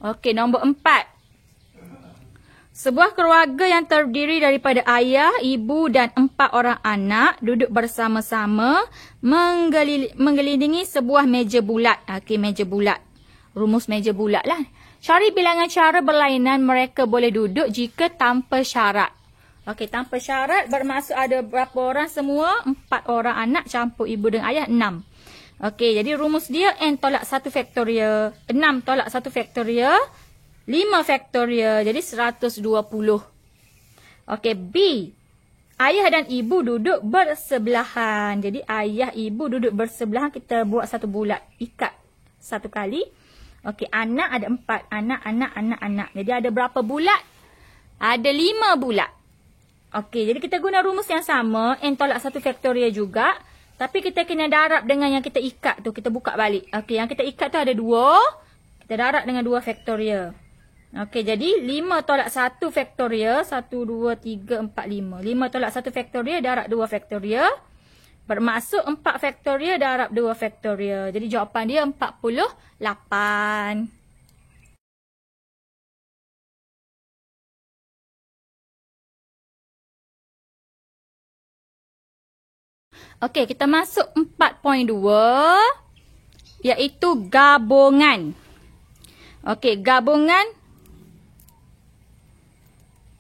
Okey, nombor 4. Sebuah keluarga yang terdiri daripada ayah, ibu dan 4 orang anak duduk bersama-sama mengelilingi sebuah meja bulat. Okey, meja bulat. Rumus meja bulat lah. Cari bilangan cara berlainan mereka boleh duduk jika tanpa syarat. Okey, tanpa syarat bermaksud ada berapa orang semua? 4 orang anak campur ibu dan ayah, 6. Okey, jadi rumus dia n tolak 1 faktorial. 6 tolak 1 faktorial. 5 faktorial. Jadi 120. Okey, B. Ayah dan ibu duduk bersebelahan. Jadi ayah, ibu duduk bersebelahan. Kita buat satu bulat. Ikat satu kali. Okey, anak ada 4. Anak. Jadi ada berapa bulat? Ada 5 bulat. Okey, jadi kita guna rumus yang sama. N tolak 1 faktorial juga. Tapi kita kena darab dengan yang kita ikat tu. Kita buka balik. Okey, yang kita ikat tu ada 2. Kita darab dengan 2 faktorial. Okey, jadi 5 tolak 1 faktorial. 1, 2, 3, 4, 5. 5 tolak 1 faktorial darab 2 faktorial. Bermaksud 4 faktorial darab 2 faktorial. Jadi jawapan dia 48. Okey, kita masuk 4.2. Iaitu gabungan. Okey, gabungan.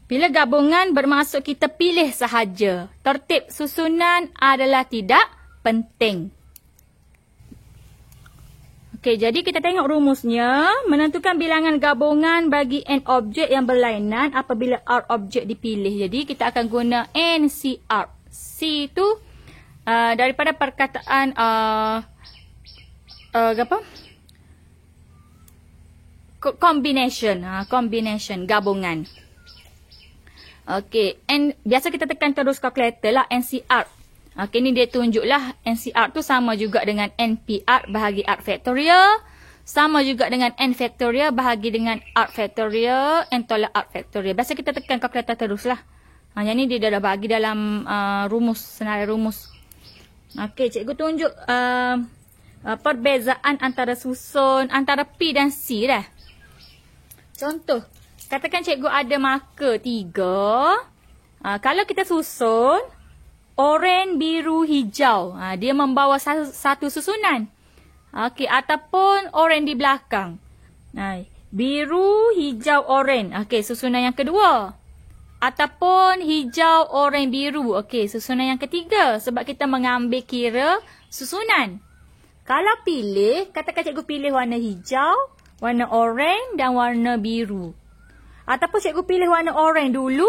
Bila gabungan bermaksud kita pilih sahaja. Tertib susunan adalah tidak penting. Okey, jadi kita tengok rumusnya. Menentukan bilangan gabungan bagi n objek yang berlainan apabila R objek dipilih. Jadi kita akan guna NCR. C itu daripada perkataan apa? Combination. Combination, gabungan. Okey, biasa kita tekan terus kalkulator lah, NCR. Okey, ni dia tunjuklah NCR tu sama juga dengan NPR bahagi R faktorial. Sama juga dengan N faktorial bahagi dengan R faktorial. N tolak R faktorial. Biasa kita tekan kalkulator terus lah. Yang ni dia dah bagi dalam rumus, senarai rumus. Okey, cikgu tunjuk perbezaan antara susun, antara P dan C dah. Contoh. Katakan cikgu ada marker 3. Kalau kita susun, oranye, biru, hijau. Dia membawa satu susunan. Okey, ataupun oranye di belakang. Biru, hijau, oranye. Okey, susunan yang kedua. Ataupun hijau, oranye, biru. Okey, susunan yang ketiga. Sebab kita mengambil kira susunan. Kalau pilih, katakan cikgu pilih warna hijau, warna oranye dan warna biru. Ataupun cikgu pilih warna oranye dulu,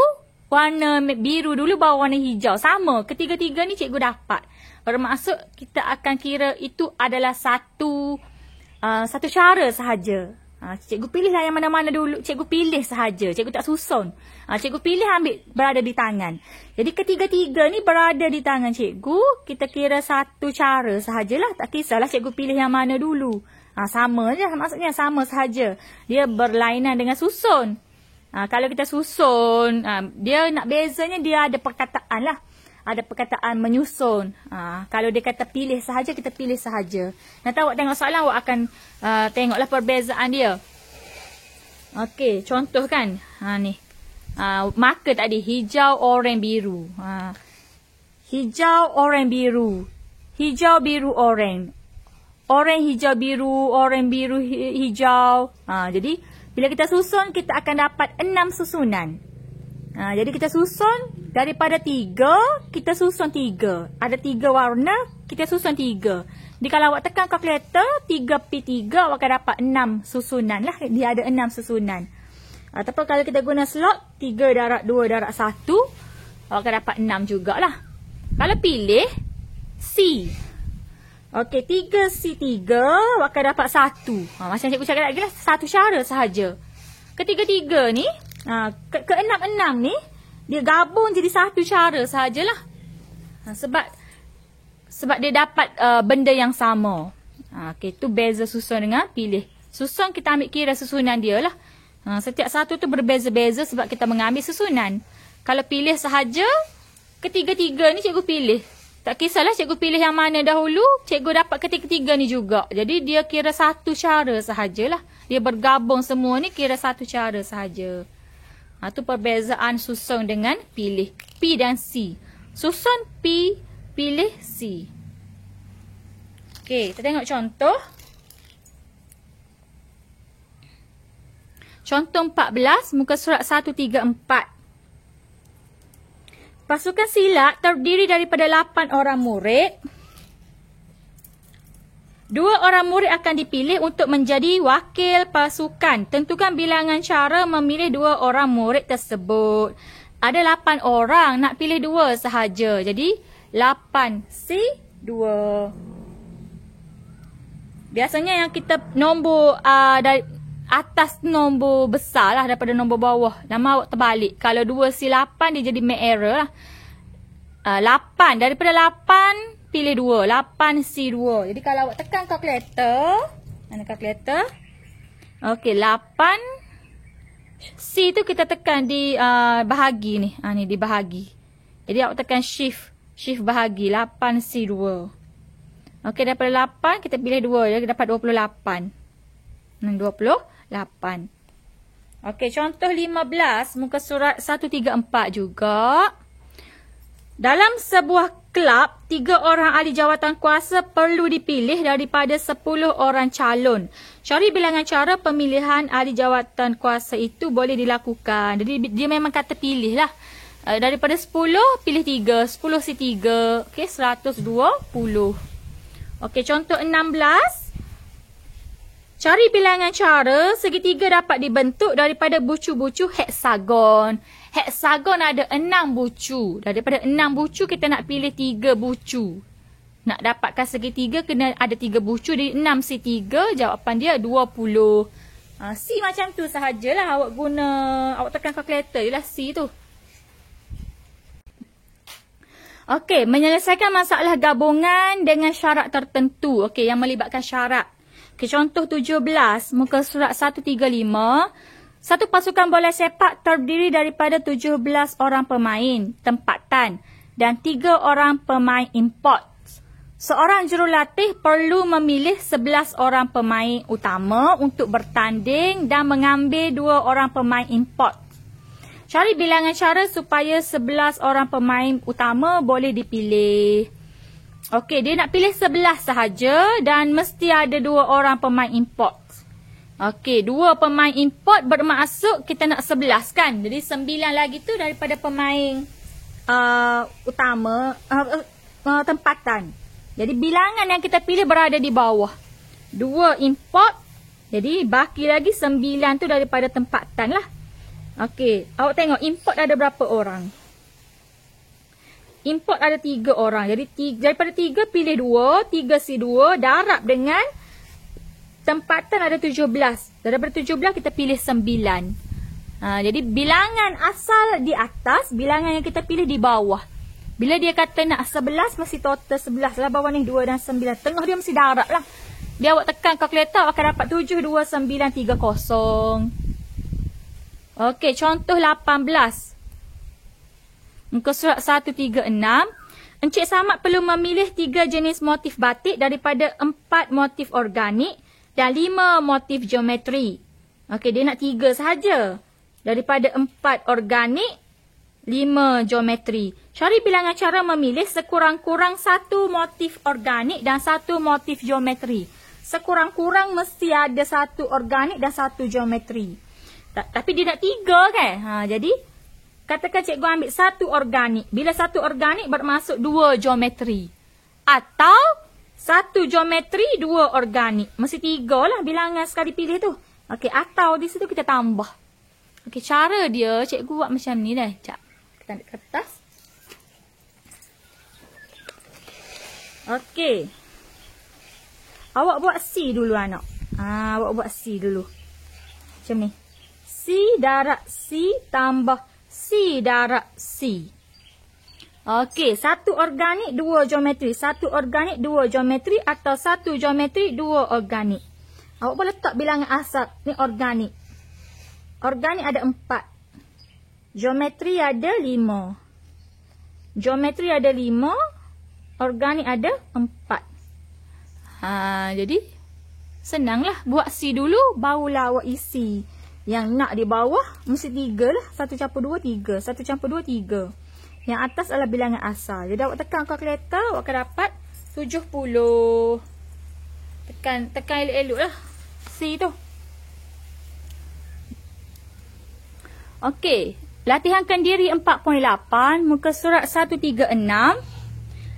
warna biru dulu, baru warna hijau. Sama, ketiga-tiga ni cikgu dapat. Bermaksud kita akan kira itu adalah satu cara sahaja. Cikgu pilihlah yang mana-mana dulu. Cikgu pilih sahaja. Cikgu tak susun. Cikgu pilih ambil berada di tangan. Jadi ketiga-tiga ni berada di tangan cikgu. Kita kira satu cara sahajalah. Tak kisahlah cikgu pilih yang mana dulu. Sama je. Maksudnya sama sahaja. Dia berlainan dengan susun. Kalau kita susun, dia nak bezanya dia ada perkataan lah. Ada perkataan menyusun. Kalau dia kata pilih sahaja, kita pilih sahaja. Nanti awak tengok soalan, awak akan tengoklah perbezaan dia. Okey, contoh kan. Ni. Marker tadi, hijau, oranye, biru. Hijau, oranye, biru. Hijau, biru, oranye. Oranye, hijau, biru. Oranye, biru, hijau. Jadi bila kita susun, kita akan dapat 6 susunan. Jadi kita susun, Daripada 3, kita susun 3. Ada 3 warna, kita susun 3. Jadi kalau awak tekan kalkulator, 3P3, awak akan dapat 6 susunan lah. Dia ada 6 susunan. Ataupun kalau kita guna slot, 3 darab 2 darab 1, awak akan dapat 6 jugalah. Kalau pilih C. Okey, 3C3, awak akan dapat 1. Macam cikgu cakap lagi lah, satu cara sahaja. Ketiga-tiga ni, ke-6-6 ni, dia gabung jadi satu cara sahajalah. Sebab dia dapat benda yang sama. Okey, tu beza susun dengan pilih. Susun kita ambil kira susunan dia lah. Setiap satu tu berbeza-beza sebab kita mengambil susunan. Kalau pilih sahaja, ketiga-tiga ni cikgu pilih. Tak kisahlah cikgu pilih yang mana dahulu, cikgu dapat ketiga-tiga ni juga. Jadi dia kira satu cara sahajalah. Dia bergabung semua ni kira satu cara sahaja. Tu perbezaan susun dengan pilih. P dan C. Susun P, pilih C. Okey, kita tengok contoh. Contoh 14, muka surat 134. Pasukan silat terdiri daripada 8 orang murid. 2 orang murid akan dipilih untuk menjadi wakil pasukan. Tentukan bilangan cara memilih 2 orang murid tersebut. Ada 8 orang, nak pilih 2 sahaja. Jadi 8C2. Biasanya yang kita nombor dari atas nombor besar lah daripada nombor bawah. Nama awak terbalik. Kalau 2C8 dia jadi make error lah. 8. Daripada 8 pilih 2. 8C2. Jadi kalau awak tekan kalkulator. Mana kalkulator? Okey, 8. C tu kita tekan di bahagi ni. Ni di bahagi. Jadi awak tekan shift. Shift bahagi. 8C2. Okey, daripada 8 kita pilih 2. Jadi dapat 28. 28. Okey, contoh 15. Muka surat 134 juga. Dalam sebuah kelab, 3 orang ahli jawatan kuasa perlu dipilih daripada 10 orang calon. Cari bilangan cara pemilihan ahli jawatan kuasa itu boleh dilakukan. Jadi dia memang kata pilih lah. Daripada 10, pilih 3. 10C3. Okey, 120. Okey, contoh 16. Cari bilangan cara segitiga dapat dibentuk daripada bucu-bucu heksagon. Heksagon ada 6 bucu. Daripada 6 bucu kita nak pilih 3 bucu. Nak dapatkan segitiga kena ada 3 bucu. Jadi 6C3 jawapan dia 20. C macam tu sahajalah awak guna. Awak tekan kalkulator je lah C tu. Okey, menyelesaikan masalah gabungan dengan syarat tertentu. Okey, yang melibatkan syarat. Okey, contoh 17, muka surat 135. Satu pasukan bola sepak terdiri daripada 17 orang pemain tempatan dan 3 orang pemain import. Seorang jurulatih perlu memilih 11 orang pemain utama untuk bertanding dan mengambil 2 orang pemain import. Cari bilangan cara supaya 11 orang pemain utama boleh dipilih. Okey, dia nak pilih 11 sahaja dan mesti ada 2 orang pemain import. Okey, 2 pemain import bermaksud kita nak 11 kan. Jadi 9 lagi tu daripada pemain utama tempatan. Jadi bilangan yang kita pilih berada di bawah. 2 import. Jadi baki lagi 9 tu daripada tempatan lah. Okey, awak tengok import ada berapa orang? Import ada 3 orang. Jadi daripada 3 pilih 2, 3C2 darab dengan tempatan ada 17. Daripada 17 kita pilih 9. Jadi bilangan asal di atas, bilangan yang kita pilih di bawah. Bila dia kata nak 11, mesti total 11 lah. Bawah ni 2 dan 9. Tengah dia mesti darab lah. Dia awak tekan kalkulator akan dapat 72930. Okey, contoh 18. Muka surat 136. Encik Samad perlu memilih 3 jenis motif batik daripada 4 motif organik dan 5 motif geometri. Okey, dia nak 3 sahaja. Daripada 4 organik, 5 geometri. Cari bilangan cara memilih sekurang-kurang 1 motif organik dan 1 motif geometri. Sekurang-kurang mesti ada 1 organik dan 1 geometri. Tapi dia nak 3 kan? Jadi, katakan cikgu ambil satu organik. Bila satu organik bermaksud dua geometri. Atau satu geometri, dua organik. Mesti tiga lah bilangan sekali pilih tu. Okey, atau di situ kita tambah. Okey, cara dia cikgu buat macam ni dah. Sekejap. Kita ambil kertas. Okey. Awak buat C dulu anak. Awak buat C dulu. Macam ni. C darab C tambah C darab C. Okey, satu organik, dua geometri. Satu organik, dua geometri atau satu geometri, dua organik. Awak boleh letak bilangan asal. Ni organik. Organik ada 4. Geometri ada 5. Geometri ada 5. Organik ada 4. Jadi, senanglah. Buat C dulu, barulah awak isi. Yang nak di bawah, mesti 3 lah. 1 campur 2, 3. 1 campur 2, 3. Yang atas adalah bilangan asal. Jadi, awak tekan kalkulator, awak akan dapat 70. Tekan elok-elok lah. C tu. Okey. Latihankan diri 4.8. Muka surat 136.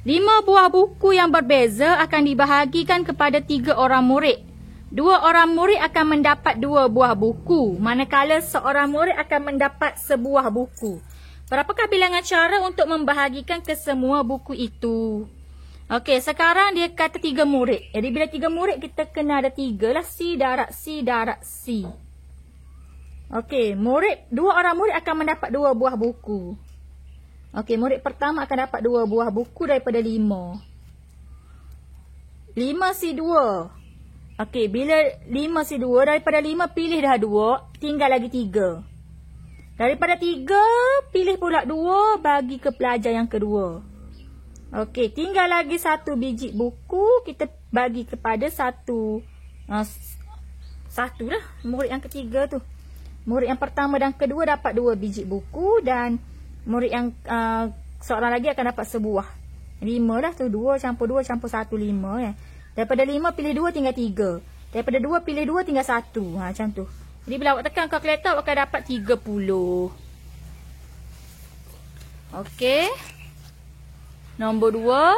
5 buah buku yang berbeza akan dibahagikan kepada 3 orang murid. 2 orang murid akan mendapat 2 buah buku. Manakala seorang murid akan mendapat sebuah buku. Berapakah bilangan cara untuk membahagikan ke semua buku itu? Okey, sekarang dia kata 3 murid. Jadi bila 3 murid, kita kena ada 3 lah. C darab C darab C. Okey, 2 orang murid akan mendapat 2 buah buku. Okey, murid pertama akan dapat 2 buah buku daripada 5. 5C2. Okey, bila 5C2, daripada 5 pilih dah 2, tinggal lagi 3. Daripada 3, pilih pula 2 bagi ke pelajar yang kedua. Okey, tinggal lagi 1 biji buku, kita bagi kepada satu lah, murid yang ketiga tu. Murid yang pertama dan kedua dapat 2 biji buku dan murid yang seorang lagi akan dapat sebuah. 5 lah tu, 2 campur 1, 5 ya. Daripada 5 pilih 2 tinggal 3. Daripada 2 pilih 2 tinggal 1. Macam tu. Jadi bila awak tekan kalkulator, awak akan dapat 30. Okey. Nombor 2.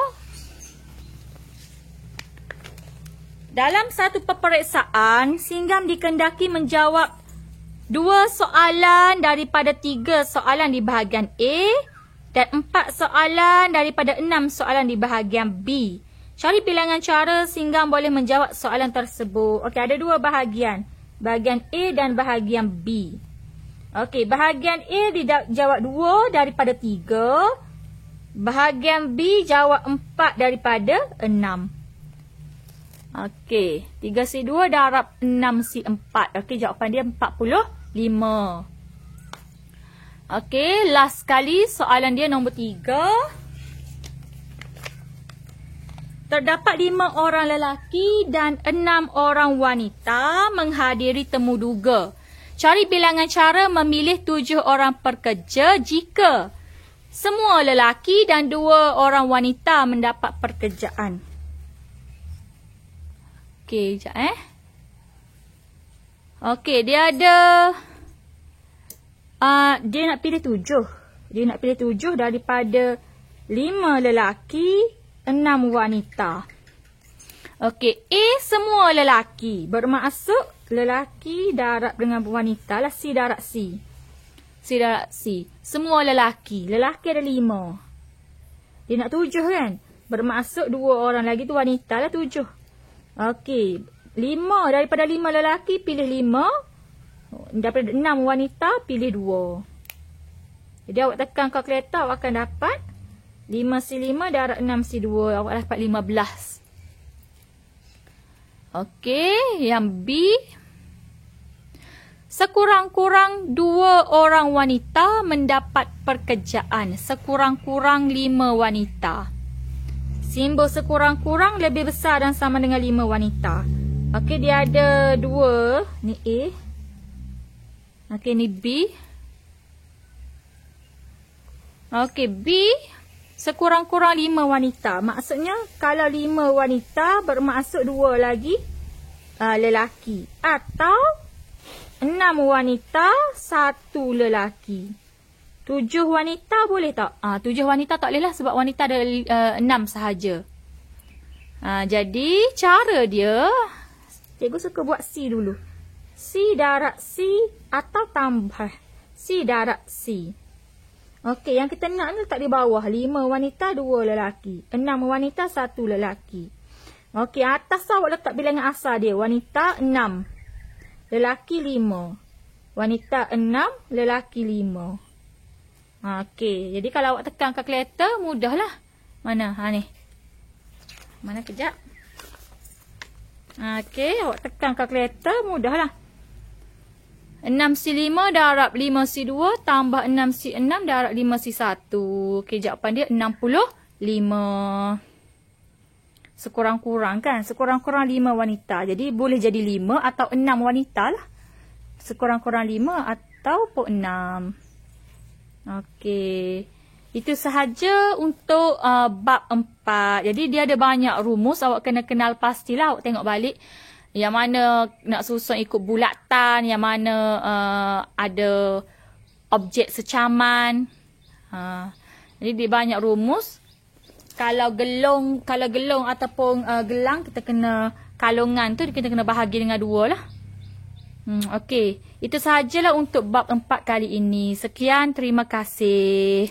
Dalam satu peperiksaan, Singgam dikendaki menjawab 2 soalan daripada 3 soalan di bahagian A dan 4 soalan daripada 6 soalan di bahagian B. Cari bilangan cara Singgam boleh menjawab soalan tersebut. Okey, ada 2 bahagian. Bahagian A dan bahagian B. Okey, bahagian A dijawab 2 daripada 3. Bahagian B jawab 4 daripada 6. Okey, 3C2 darab 6C4. Okey, jawapan dia 45. Okey, last sekali soalan dia nombor 3. Terdapat 5 orang lelaki dan 6 orang wanita menghadiri temu duga. Cari bilangan cara memilih 7 orang pekerja jika semua lelaki dan 2 orang wanita mendapat pekerjaan. Okey, sekejap Okey, dia ada dia nak pilih 7. Dia nak pilih 7 daripada 5 lelaki, 6 wanita. Okey, A semua lelaki. Bermaksud lelaki darab dengan wanita lah. C darab C. C darab C. Semua lelaki. Lelaki ada 5. Dia nak 7 kan? Bermaksud 2 orang lagi tu wanita lah 7. Okey. 5 daripada 5 lelaki pilih 5. Daripada 6 wanita pilih 2. Jadi awak tekan kalkulator, awak akan dapat 5C5 darab 6C2. Awak dapat 15. Okey, yang B. Sekurang-kurang 2 orang wanita mendapat pekerjaan. Sekurang-kurang 5 wanita. Simbol sekurang-kurang lebih besar dan sama dengan 5 wanita. Okey, dia ada 2. Ni A. Okey, ni B. Okey, B. Sekurang-kurang 5 wanita. Maksudnya, kalau 5 wanita, bermaksud 2 lagi lelaki. Atau 6 wanita, 1 lelaki. 7 wanita boleh tak? 7 wanita tak boleh lah sebab wanita ada 6 sahaja. Jadi cara dia, cikgu suka buat C dulu. C darab C atau tambah C darab C. Okey, yang kita nak ni letak di bawah. 5 wanita, 2 lelaki. 6 wanita, 1 lelaki. Okey, atas awak letak bilangan asal dia. Wanita 6. Lelaki 5. Wanita 6, lelaki 5. Okey, jadi kalau awak tekan kalkulator, mudahlah. Mana? Ni. Mana kejap. Okey, awak tekan kalkulator, mudahlah. 6C5 darab 5C2 tambah 6C6 darab 5C1. Okey, jawapan dia 65. Sekurang-kurang kan? Sekurang-kurang 5 wanita. Jadi boleh jadi 5 atau 6 wanita lah. Sekurang-kurang 5 ataupun 6. Okey. Itu sahaja untuk bab 4. Jadi dia ada banyak rumus. Awak kena kenal pastilah. Awak tengok balik. Yang mana nak susun ikut bulatan. Yang mana ada objek secaman. Jadi dia banyak rumus. Kalau gelong ataupun gelang, kita kena kalungan tu kita kena bahagi dengan 2 lah. Okey. Itu sahajalah untuk bab 4 kali ini. Sekian, terima kasih.